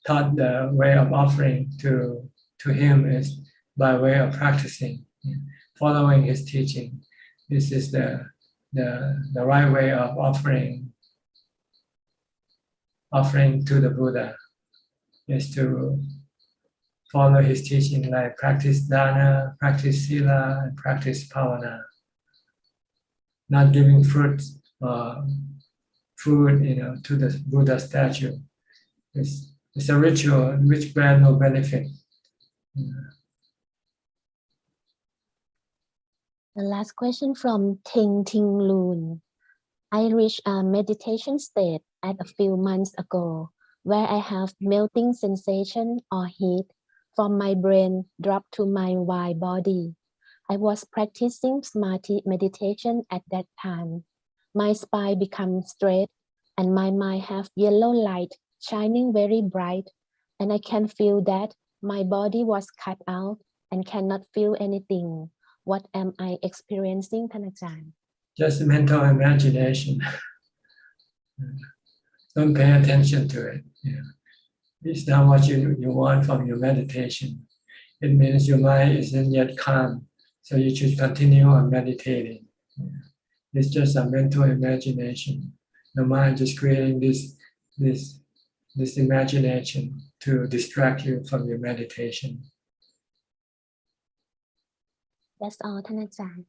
taught the way of offering to him is by way of practicing, following his teaching. This is the right way of offering to the Buddha, is to follow his teaching, like practice dana, practice sila, and practice pavana. Not giving food, to the Buddha statue. It's a ritual which bears no benefit. The last question from Ting Ting Loon. I reached a meditation state at a few months ago where I have melting sensation or heat from my brain drop to my wide body. I was practicing Samadhi meditation at that time. My spine becomes straight and my mind have yellow light shining very bright, and I can feel that my body was cut out and cannot feel anything. What am I experiencing, Tanajan? Just mental imagination. Don't pay attention to it. It's not what you want from your meditation. It means your mind isn't yet calm, so you should continue on meditating. It's just a mental imagination. The mind just creating this imagination to distract you from your meditation. That's all, Tanajan.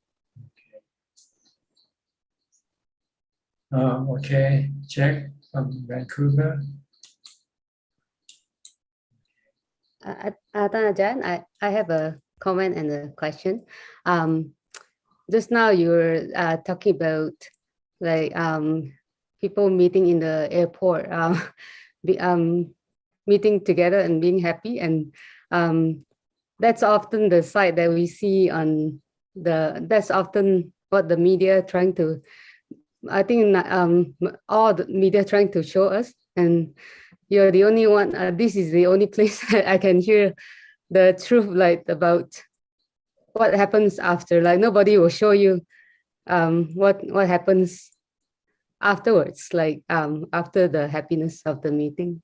Okay, check from Vancouver. Tanajan, I have a comment and a question. Just now you were talking about like people meeting in the airport, meeting together and being happy, and that's often the side that we see on that's often what the media trying to, I think all the media trying to show us, and you're the only one, this is the only place I can hear the truth, like about what happens after. Like nobody will show you what happens afterwards, like after the happiness of the meeting.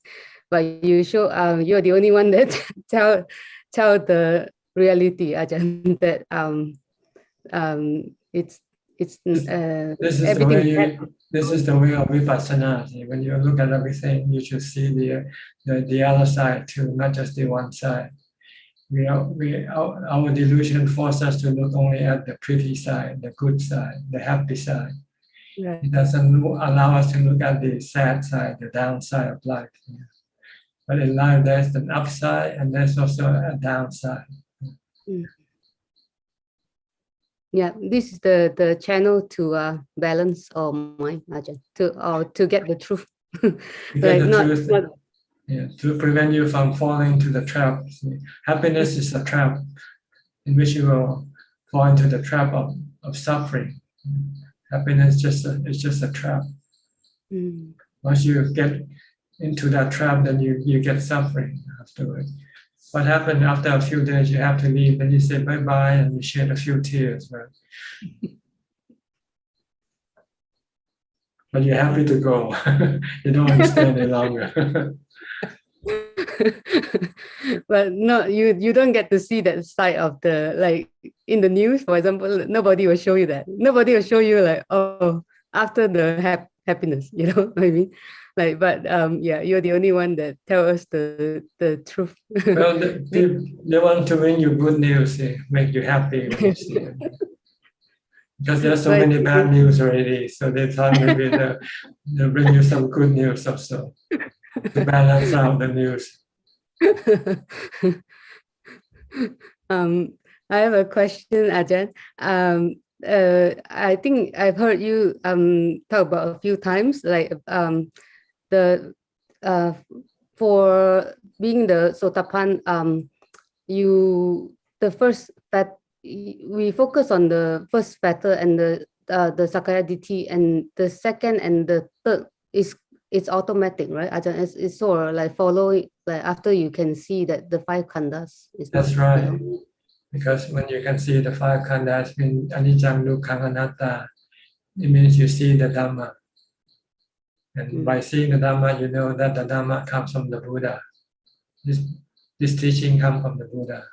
But you show you're the only one that tell the reality, Ajahn, that it's this is everything. this is the way of vipassana. When you look at everything, you should see the other side too, not just the one side. Our delusion forces us to look only at the pretty side, the good side, the happy side. Right. It doesn't allow us to look at the sad side, the downside of life. But in life, there's an upside and there's also a downside. Yeah, this is the channel to balance our mind, Ajahn, to get the truth. To get the truth, yeah, to prevent you from falling into the trap. Happiness is a trap in which you will fall into the trap of suffering. Happiness is just a trap. Once you get into that trap, then you get suffering afterwards. What happened after a few days, you have to leave, and you say bye-bye, and you shed a few tears, right? But you're happy to go. You don't want to stay any longer. But no, you don't get to see that side of the, like in the news, for example, nobody will show you that. Nobody will show you like, oh, after the happiness, you know what I mean? Like, but yeah, you're the only one that tell us the truth. Well, they want to bring you good news, make you happy when you see it. Because there's so many bad news already, so they thought maybe they'll bring you some good news also to balance out the news. I have a question, Ajahn. I think I've heard you talk about a few times, like for being the Sotapanna, we focus on the first factor and the Sakaya Ditti, and the second and the third it's automatic, right? Ajahn, it's sort of like following, like after you can see that the five khandhas is That's not, right. you know? Because when you can see the five khandhas mean anicca, dukkha, anatta, it means you see the Dhamma. And by seeing the Dhamma, you know that the Dhamma comes from the Buddha. This teaching comes from the Buddha.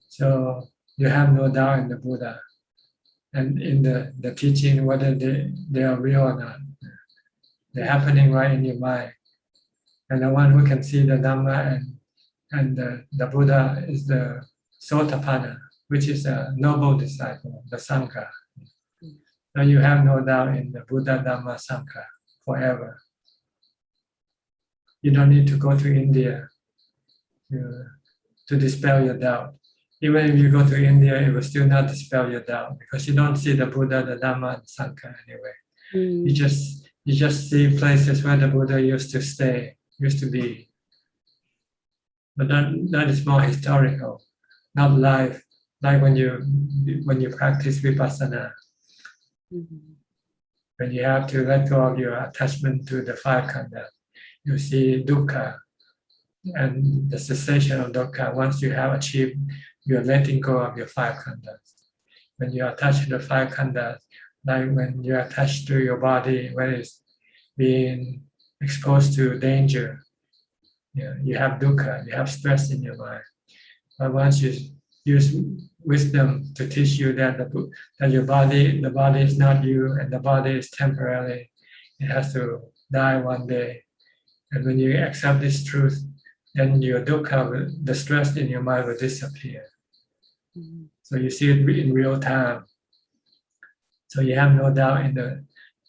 So you have no doubt in the Buddha and in the teaching, whether they are real or not. They're happening right in your mind. And the one who can see the Dhamma and the Buddha is the Sotapanna, which is a noble disciple, the Sangha. So you have no doubt in the Buddha, Dhamma, Sangha forever. You don't need to go to India to dispel your doubt. Even if you go to India, it will still not dispel your doubt because you don't see the Buddha, the Dhamma, and Sangha anyway. You just see places where the Buddha used to stay, used to be. But that is more historical, not live, like when you practice vipassana. When you have to let go of your attachment to the five khandhas, you see dukkha and the cessation of dukkha. Once you have achieved, you are letting go of your five khandhas. When you are attached to the five khandhas, like when you are attached to your body, when it's being exposed to danger, you have dukkha, you have stress in your mind. But once you use wisdom to teach you that your body, the body is not you, and the body is temporary, it has to die one day. And when you accept this truth, then your dukkha, the stress in your mind will disappear. So you see it in real time. So you have no doubt in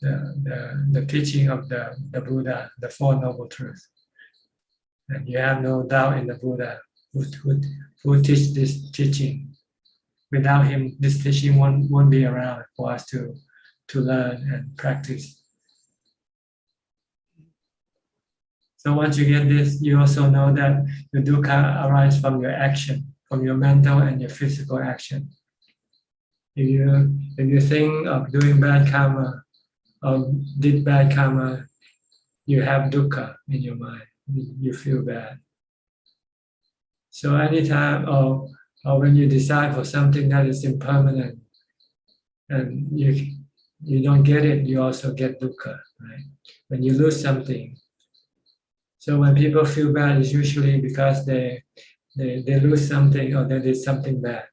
the teaching of the Buddha, the Four Noble Truths. And you have no doubt in the Buddha who teach this teaching. Without him, this teaching won't be around for us to learn and practice. So once you get this, you also know that the dukkha arises from your action, from your mental and your physical action. If you think of doing bad karma or did bad karma, you have dukkha in your mind. You feel bad. So anytime or when you decide for something that is impermanent, and you don't get it, you also get dukkha, right? When you lose something. So when people feel bad, it's usually because they lose something or they did something bad.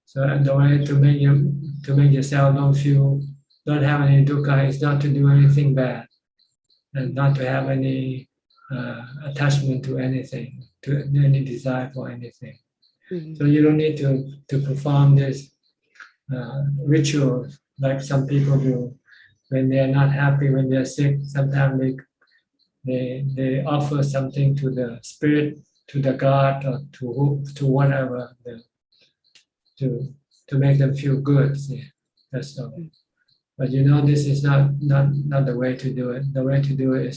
So the way to make yourself don't have any dukkha is not to do anything bad, and not to have any attachment to anything, to any desire for anything. So you don't need to perform this rituals like some people do when they're not happy, when they're sick. Sometimes they offer something to the spirit, to the God, or to whatever, to make them feel good. Yeah, that's all. But you know, this is not the way to do it. The way to do it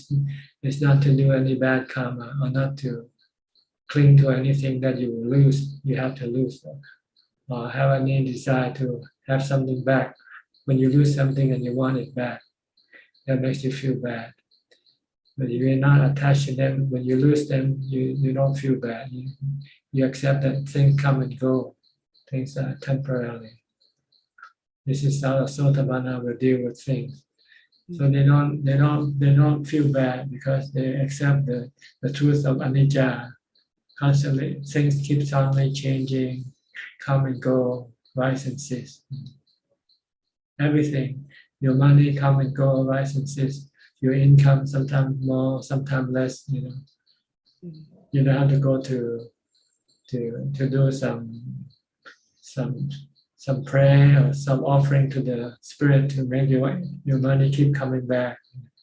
is not to do any bad karma, or not to cling to anything that you will lose. You have to lose, or have any desire to have something back. When you lose something and you want it back, that makes you feel bad. But if you're not attached to them, when you lose them, you don't feel bad. You accept that things come and go. Things are temporary. This is how Sotapanna will deal with things. So they don't feel bad because they accept the truth of anicca. Constantly, things keep suddenly changing, come and go, rise and cease. Everything, your money come and go, rise and cease. Your income sometimes more, sometimes less. You know, you don't have to go to do some prayer or some offering to the spirit to make your money keep coming back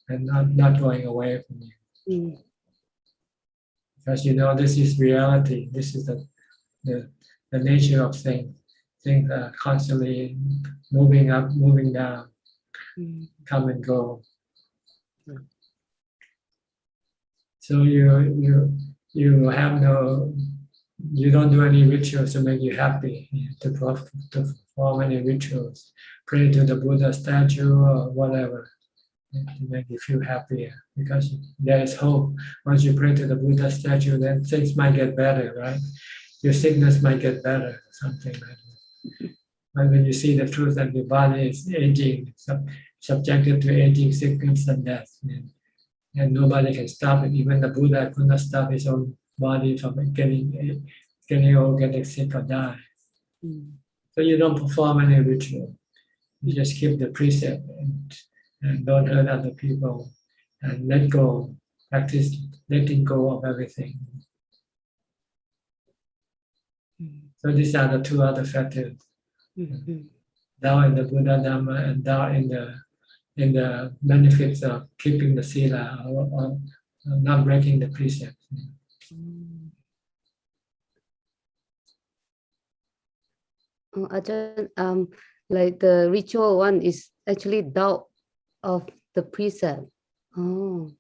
and not going away from you. Because you know this is reality. This is the nature of things. Things are constantly moving up, moving down, come and go. So you have you don't do any rituals to make you happy, to perform any rituals, pray to the Buddha statue or whatever, to make you feel happier, because there is hope. Once you pray to the Buddha statue, then things might get better, right? Your sickness might get better, something like that. But when you see the truth that your body is aging, subjected to aging, sickness, and death, and nobody can stop it. Even the Buddha could not stop his own body from getting old, getting sick, or die. So you don't perform any ritual. You just keep the precept and don't hurt other people, and let go. Practice letting go of everything. So these are the two other factors. Doubt in the Buddha Dhamma and doubt in the benefits of keeping the sila or not breaking the precepts. Ajahn, like the ritual one is actually doubt of the precept. Oh.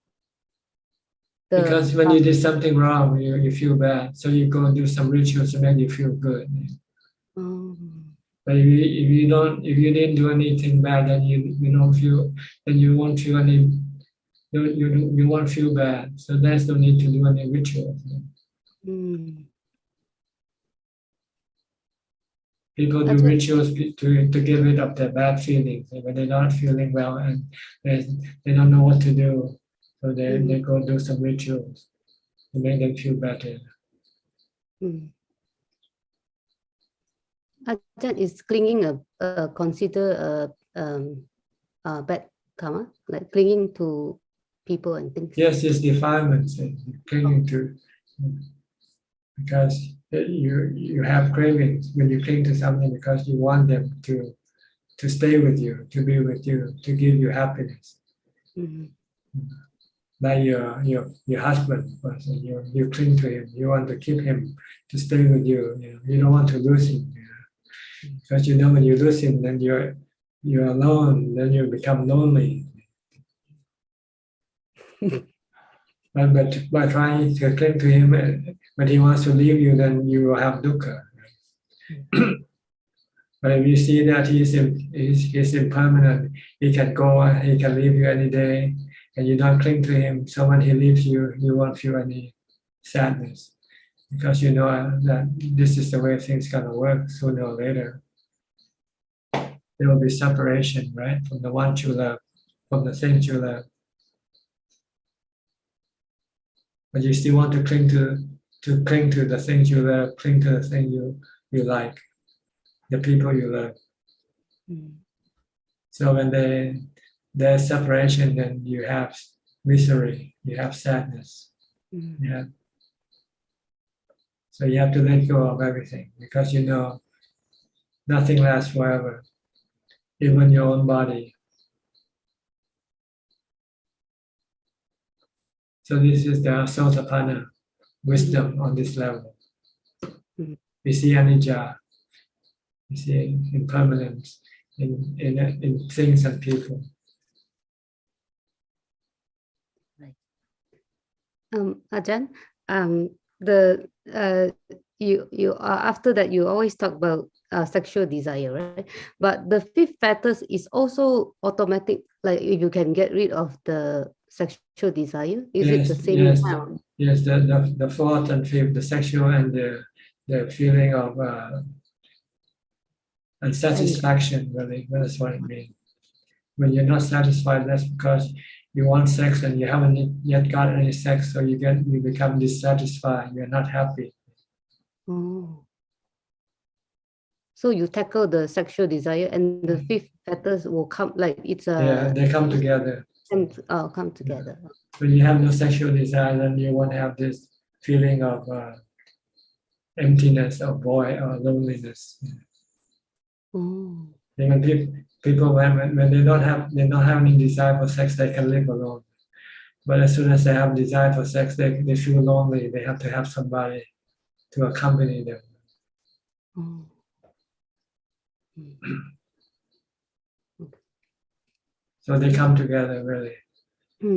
Because when you did something wrong, you feel bad, so you go and do some rituals to make you feel good. Oh. But if you didn't do anything bad, then you don't feel, then you won't feel any, you won't feel bad. So there's no need to do any rituals. People do rituals to get rid of their bad feelings when they're not feeling well and they don't know what to do. So they go do some rituals to make them feel better. Ajahn, is clinging consider a bad karma, like clinging to people and things? Yes, it's defilements and clinging to, because you have cravings when you cling to something because you want them to stay with you, to be with you, to give you happiness. Like your husband, you cling to him, you want to keep him to stay with you. You don't want to lose him, because you know when you lose him, then you're alone, then you become lonely. But by trying to cling to him, when he wants to leave you, then you will have dukkha. But if you see that he's impermanent, he can go, he can leave you any day, and you don't cling to him, so when he leaves you, you won't feel any sadness, because you know that this is the way things gonna work sooner or later. there will be separation, right, from the one you love, from the things you love. But you still want to cling to the things you love, cling to the thing you like, the people you love. So when there's separation, then you have misery, you have sadness. Yeah. So you have to let go of everything because you know nothing lasts forever, even your own body. So this is the Sotapanna wisdom on this level. We see anicca, we see impermanence in things and people. Ajahn, you after that you always talk about sexual desire, right? But the fifth fetters is also automatic. Like if you can get rid of the sexual desire, is it the same? Yes, yes. The fourth and fifth, the sexual and the feeling of unsatisfaction. Really, that's what it means. When you're not satisfied, that's because you want sex and you haven't yet got any sex, so you become dissatisfied. You're not happy. Oh. So you tackle the sexual desire, and the fifth fetters will come like it's a. Yeah, they come together. Come together. When you have no sexual desire, then you won't have this feeling of emptiness or void or loneliness. Oh. Even people when they don't have any desire for sex, they can live alone. But as soon as they have desire for sex, they feel lonely. They have to have somebody to accompany them. Oh. So they come together really.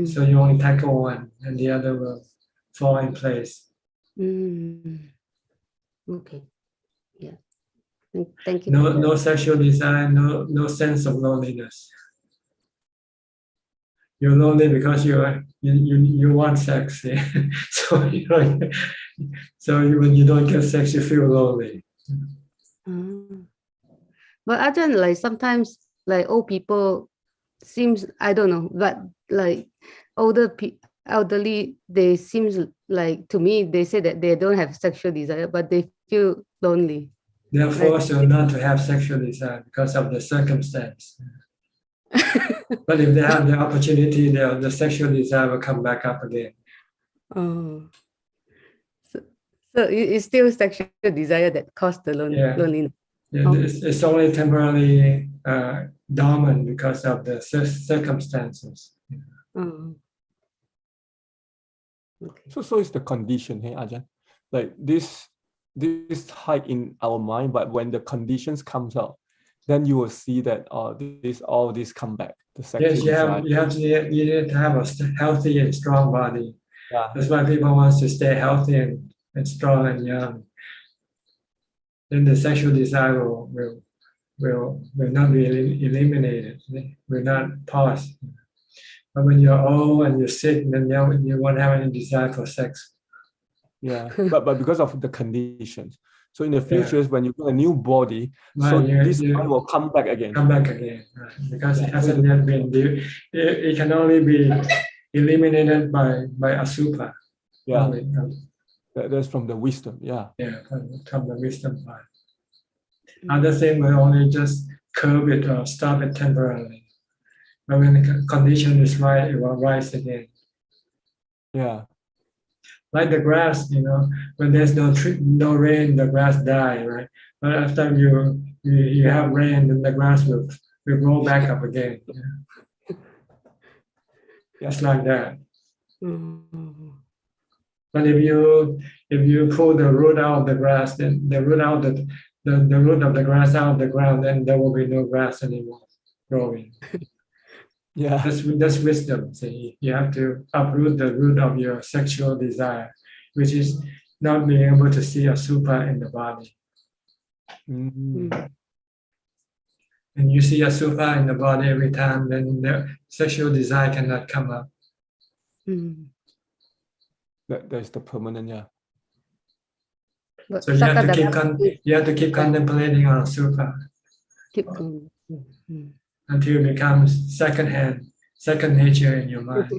So you only tackle one, and the other will fall in place. Okay. Yeah. Thank you. No sexual desire, no sense of loneliness. You're lonely because you want sex. Yeah? So when you don't get sex, you feel lonely. But Ajahn, like sometimes like old people seems, I don't know, but like elderly, they seems like, to me, they say that they don't have sexual desire, but they feel lonely. They are forced not to have sexual desire because of the circumstance. But if they have the opportunity, the sexual desire will come back up again. Oh. So it's still sexual desire that caused the loneliness. Yeah, it's only temporarily dormant because of the circumstances. Oh. Okay. So it's the condition, hey Ajahn? Like this high in our mind, but when the conditions comes out, then you will see that all this come back. The yes, you need to have a healthy and strong body. Yeah. That's why people want to stay healthy and strong and young. Then the sexual desire will not be eliminated, will not pause. But when you're old and you're sick, then you won't have any desire for sex. Yeah, but because of the conditions. So in the future, when you get a new body, right, so this one will come back again. Come back again, right? Because it hasn't yet been. It can only be eliminated by asubha. Yeah, only. That's from the wisdom. Yeah. Yeah, from the wisdom part. Other thing will only just curb it or stop it temporarily. But when the condition is right, it will rise again. Yeah. Like the grass, when there's no rain, the grass die, right? But after you have rain, then the grass will grow back up again. Yeah. Just like that. But if you pull the root out of the grass, then the root of the grass out of the ground, then there will be no grass anymore growing. Yeah, that's wisdom. See, you have to uproot the root of your sexual desire, which is not being able to see a super in the body. And you see a super in the body every time, then the sexual desire cannot come up. That's the permanent, yeah. So you have to keep contemplating on a super. until it becomes second nature in your mind.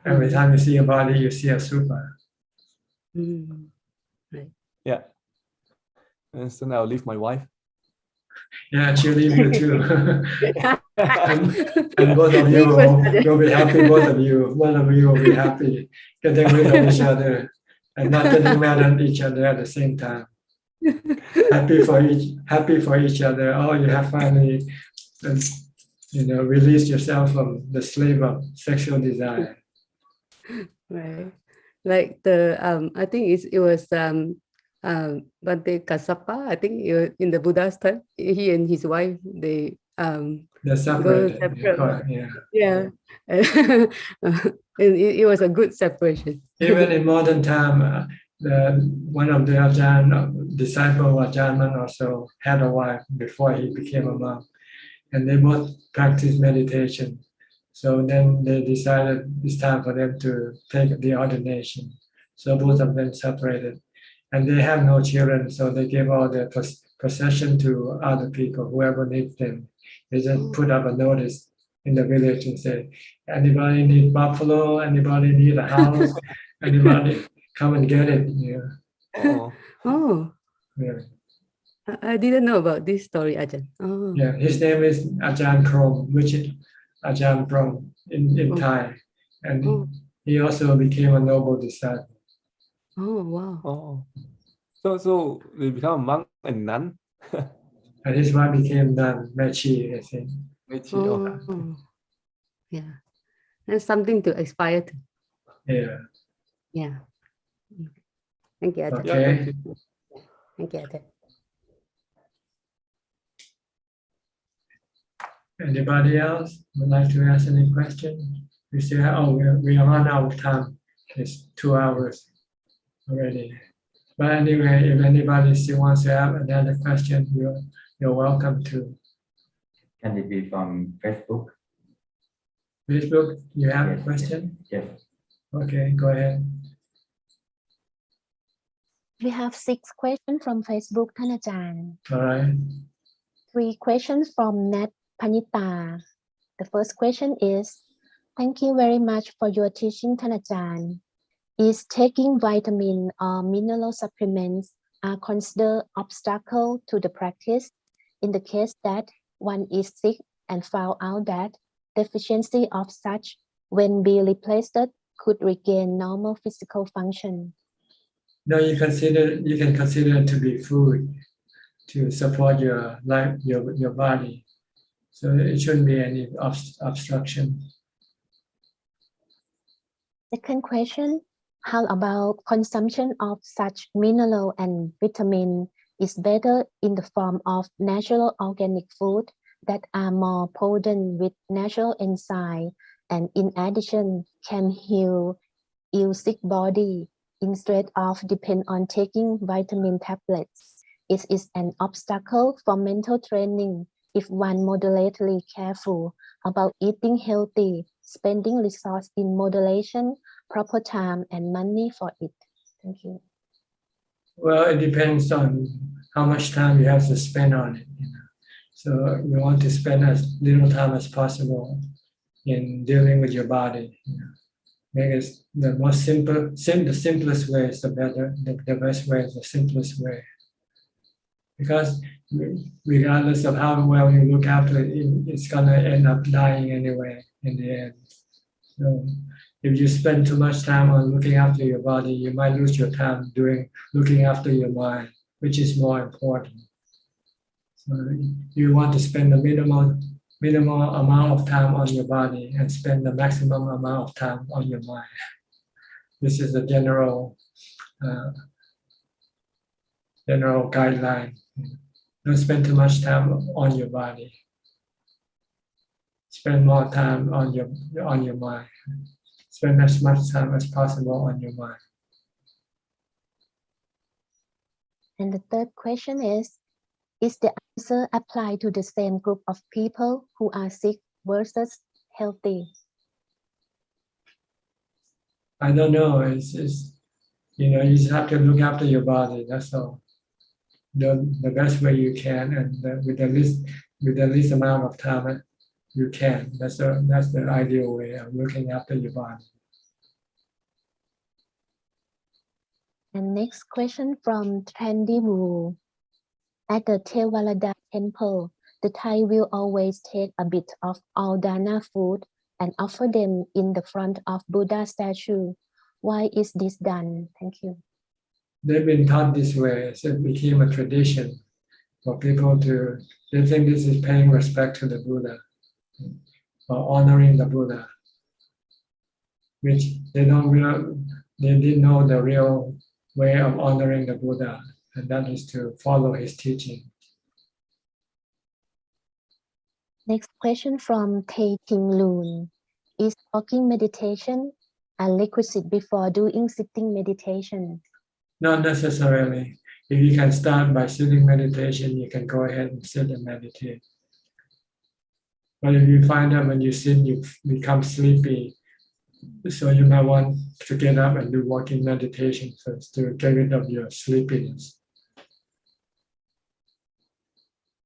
Every time you see a body, you see a super. Right. Yeah. And so now I'll leave my wife. Yeah, she'll leave you too. and both of you will be happy, both of you will be happy, getting rid of each other and not getting mad at each other at the same time. Happy for each other. Oh, you have finally released yourself from the slave of sexual desire. Right. Like the I think it was Bhante Kassapa, I think in the Buddha's time, he and his wife they're separated. Yeah. And it was a good separation. Even in modern time, one of the disciple of Ajahn also had a wife before he became a monk, and they both practiced meditation. So then they decided it's time for them to take the ordination. So both of them separated, and they have no children, so they gave all their possession to other people, whoever needs them. They just put up a notice in the village and say, anybody need buffalo? Anybody need a house? Anybody come and get it? Yeah. Oh. Yeah. I didn't know about this story, Ajahn. Oh. Yeah, his name is Ajahn Prom, Richard Ajahn Prom in Thai, and he also became a noble disciple. Oh wow! Oh, so they become a monk and nun. And his wife became nun, Mechi, I think. Oh. Yeah, that's something to aspire to. Yeah. Yeah. Thank you, Ajahn. Okay. Thank you, Ajahn. Anybody else would like to ask any question? We still have, we are run out of time. It's 2 hours already. But anyway, if anybody still wants to have another question, you're welcome to. Can it be from Facebook? Facebook, you have a question? Yes. Okay, go ahead. We have 6 questions from Facebook,ท่านอาจารย์ All right. 3 questions from Nat Panita. The first question is, thank you very much for your teaching,ท่านอาจารย์ Is taking vitamin or mineral supplements are considered obstacle to the practice in the case that one is sick and found out that deficiency of such when be replaced could regain normal physical function? No, you can consider it to be food to support your life, your body. So it shouldn't be any obstruction. Second question, how about consumption of such mineral and vitamin is better in the form of natural organic food that are more potent with natural enzyme and in addition can heal ill sick body instead of depend on taking vitamin tablets. It is an obstacle for mental training if one moderately careful about eating healthy, spending resource in moderation, proper time and money for it. Thank you. Well, it depends on how much time you have to spend on it. So you want to spend as little time as possible in dealing with your body. Make it the most the simplest way is the better. The best way is the simplest way. Because regardless of how well you look after it, it's gonna end up dying anyway in the end. So if you spend too much time on looking after your body, you might lose your time looking after your mind, which is more important. So you want to spend the minimal amount of time on your body and spend the maximum amount of time on your mind. This is the general guideline. Don't spend too much time on your body. Spend more time on your mind. Spend as much time as possible on your mind. And the third question is the answer applied to the same group of people who are sick versus healthy? I don't know. It's you just have to look after your body. That's all. The best way you can, and with the with the least amount of time you can. That's the ideal way of looking after your body. And next question from Trendy Wu. At the Tevalada temple, the Thai will always take a bit of all dana food and offer them in the front of Buddha statue. Why is this done? Thank you. They've been taught this way, so it became a tradition for people to, they think this is paying respect to the Buddha or honoring the Buddha, which they didn't know the real way of honoring the Buddha, and that is to follow his teaching. Next question from Tae Ting Loon. Is talking meditation a requisite before doing sitting meditation? Not necessarily. If you can start by sitting meditation, you can go ahead and sit and meditate. But if you find that when you sit, you become sleepy, so you might want to get up and do walking meditation first to get rid of your sleepiness.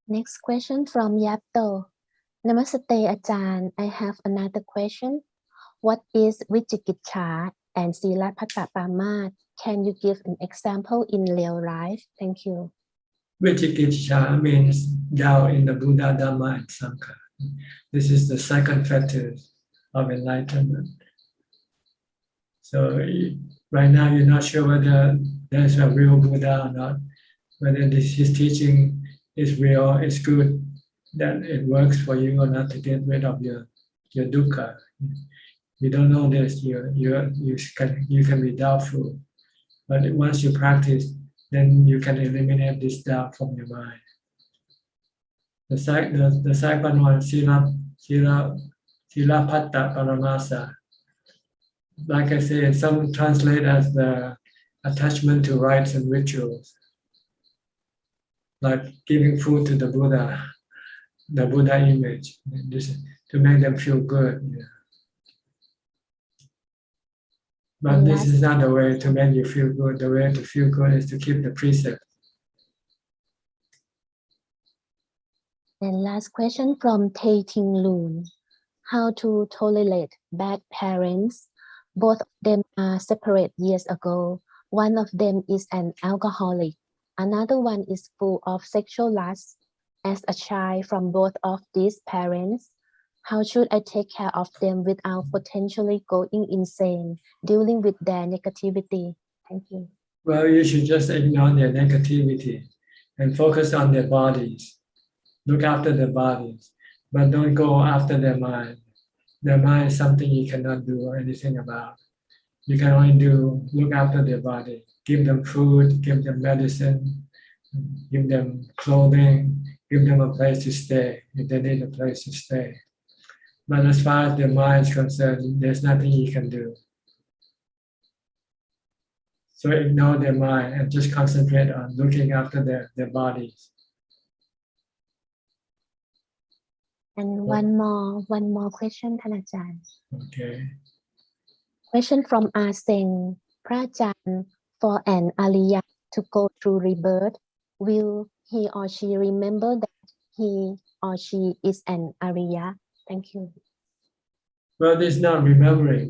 Next question from Yapto. Namaste Ajahn. I have another question. What is Vichikicha and Silabbata? Can you give an example in real life? Thank you. Vichikicha means doubt in the Buddha, Dhamma, and Sangha. This is the second factor of enlightenment. So right now you're not sure whether there's a real Buddha or not, whether his teaching is real, is good, that it works for you or not to get rid of your dukkha. You don't know this, you can be doubtful. But once you practice, then you can eliminate this doubt from your mind. The second one, Silabbata Paramasa. Like I say, some translate as the attachment to rites and rituals, like giving food to the Buddha image, to make them feel good. Yeah. But this is not the way to make you feel good. The way to feel good is to keep the precept. And last question from Tae Ting Loon. How to tolerate bad parents? Both of them are separate years ago. One of them is an alcoholic. Another one is full of sexual lust. As a child from both of these parents, how should I take care of them without potentially going insane, dealing with their negativity? Thank you. Well, you should just ignore their negativity and focus on their bodies. Look after their bodies, but don't go after their mind. Their mind is something you cannot do anything about. You can only look after their body. Give them food, give them medicine, give them clothing, give them a place to stay if they need a place to stay. But as far as their mind is concerned, there's nothing you can do. So ignore their mind and just concentrate on looking after their bodies. And one more question,ท่านอาจารย์. Okay. Question from Aseng. Prajahn, for an Ariya to go through rebirth, will he or she remember that he or she is an Ariya? Thank you. Well, this is not remembering.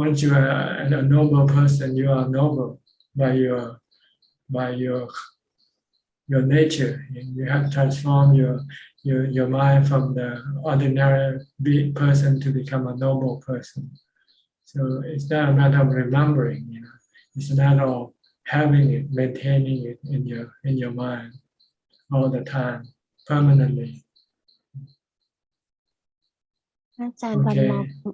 Once you are a noble person, you are noble by your nature. You have transformed your mind from the ordinary person to become a noble person. So it's not a matter of remembering. It's a matter of having it, maintaining it in your mind all the time, permanently. Ajahn, Okay.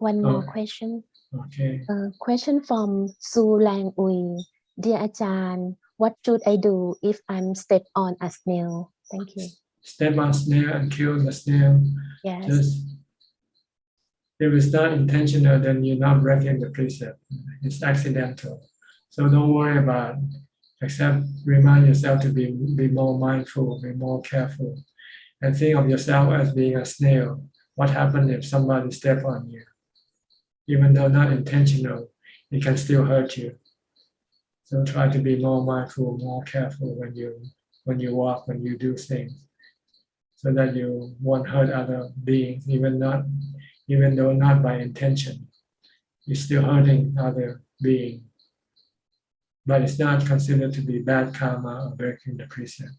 one more question. Okay. Question from Su Lang Ui. Dear Ajahn, what should I do if I'm step on a snail? Thank you. Step on snail and kill the snail. Yes. If it's not intentional, then you're not breaking the precept. It's accidental. So don't worry about it. Except remind yourself to be more mindful, be more careful. And think of yourself as being a snail. What happens if somebody steps on you? Even though not intentional, it can still hurt you. So try to be more mindful, more careful when you walk, when you do things. so that you won't hurt other beings, even though not by intention. You're still hurting other beings. But it's not considered to be bad karma or breaking the precept,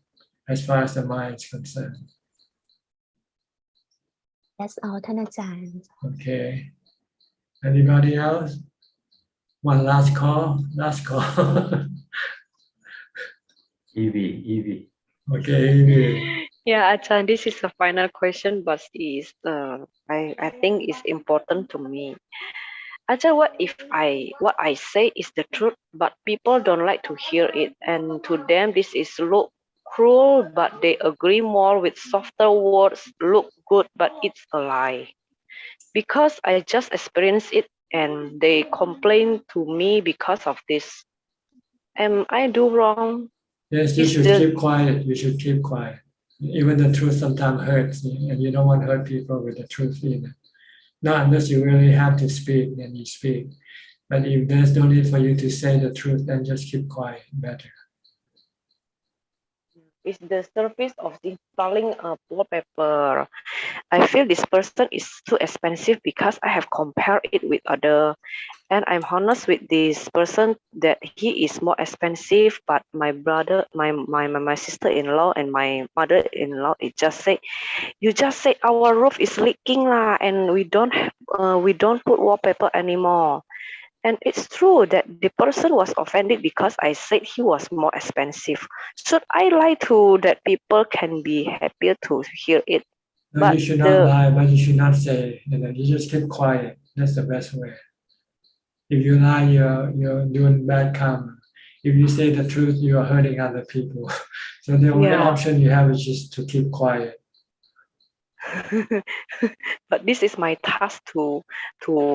as far as the mind is concerned. That's all, ท่านอาจารย์ Okay. Anybody else? One last call. Evie. Okay, Evie. Yeah, Ajahn, this is the final question, but is I think it's important to me. Ajahn, what if what I say is the truth, but people don't like to hear it, and to them this is look cruel, but they agree more with softer words, look good, but it's a lie. Because I just experienced it and they complain to me because of this. Am I do wrong? Yes, you should keep quiet. You should keep quiet. Even the truth sometimes hurts, and you don't want to hurt people with the truth either. Not unless you really have to speak, then you speak. But if there's no need for you to say the truth, then just keep quiet, better. Is the service of installing a wallpaper. I feel this person is too expensive because I have compared it with other, and I'm honest with this person that he is more expensive. But my brother, my sister-in-law and my mother-in-law, it just say, you just say our roof is leaking lah, and we don't put wallpaper anymore. And it's true that the person was offended because I said he was more expensive. Should I lie to that people can be happier to hear it? No, but you should not lie, but you should not say. You just keep quiet. That's the best way. If you lie, you're doing bad karma. If you say the truth, you are hurting other people. So the only option you have is just to keep quiet. But this is my task to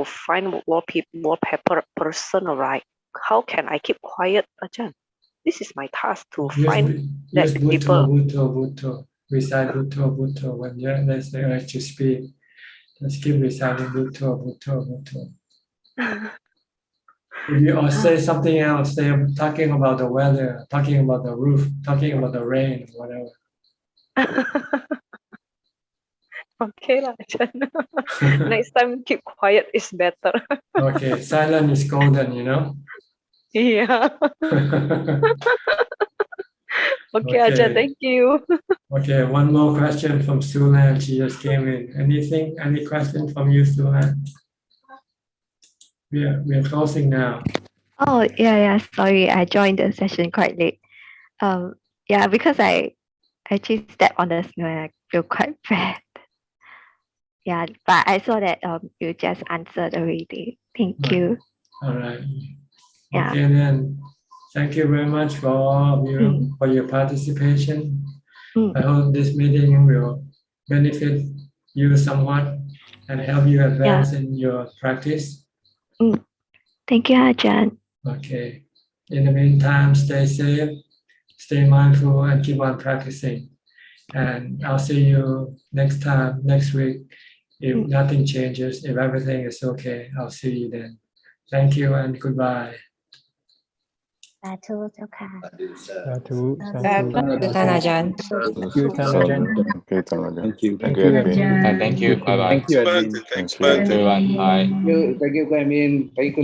find wallpaper person, right? How can I keep quiet, Ajahn? This is my task to find that people. Bhutto. Recite Bhutto. When there's the urge to speak, just keep reciting Bhutto. If you say something else, say talking about the weather, talking about the roof, talking about the rain, whatever. Okay, Ajahn. Next time, keep quiet is better. Okay, silent is golden, Yeah. Okay, Ajahn, thank you. Okay, one more question from Sulan. She just came in. Any question from you, Sulan? We are closing now. Oh, yeah. Sorry, I joined the session quite late. Yeah, because I actually stepped on the snow and I feel quite bad. Yeah, but I saw that you just answered already. Thank you. All right. Yeah. Okay, then. Thank you very much for all of you for your participation. I hope this meeting will benefit you somewhat and help you advance in your practice. Thank you, Ajahn. Okay. In the meantime, stay safe, stay mindful, and keep on practicing. And I'll see you next week. If nothing changes, if everything is okay, I'll see you then. Thank you and goodbye. สาธุเจ้าค่ะ สาธุ ท่านอาจารย์ Thank you ท่านอาจารย์ Thank you. Thank you. Bye bye. Thank you, Edwin. Thank you, everyone. Bye. Thank you, Edwin. Thank you, Edwin. Thank you,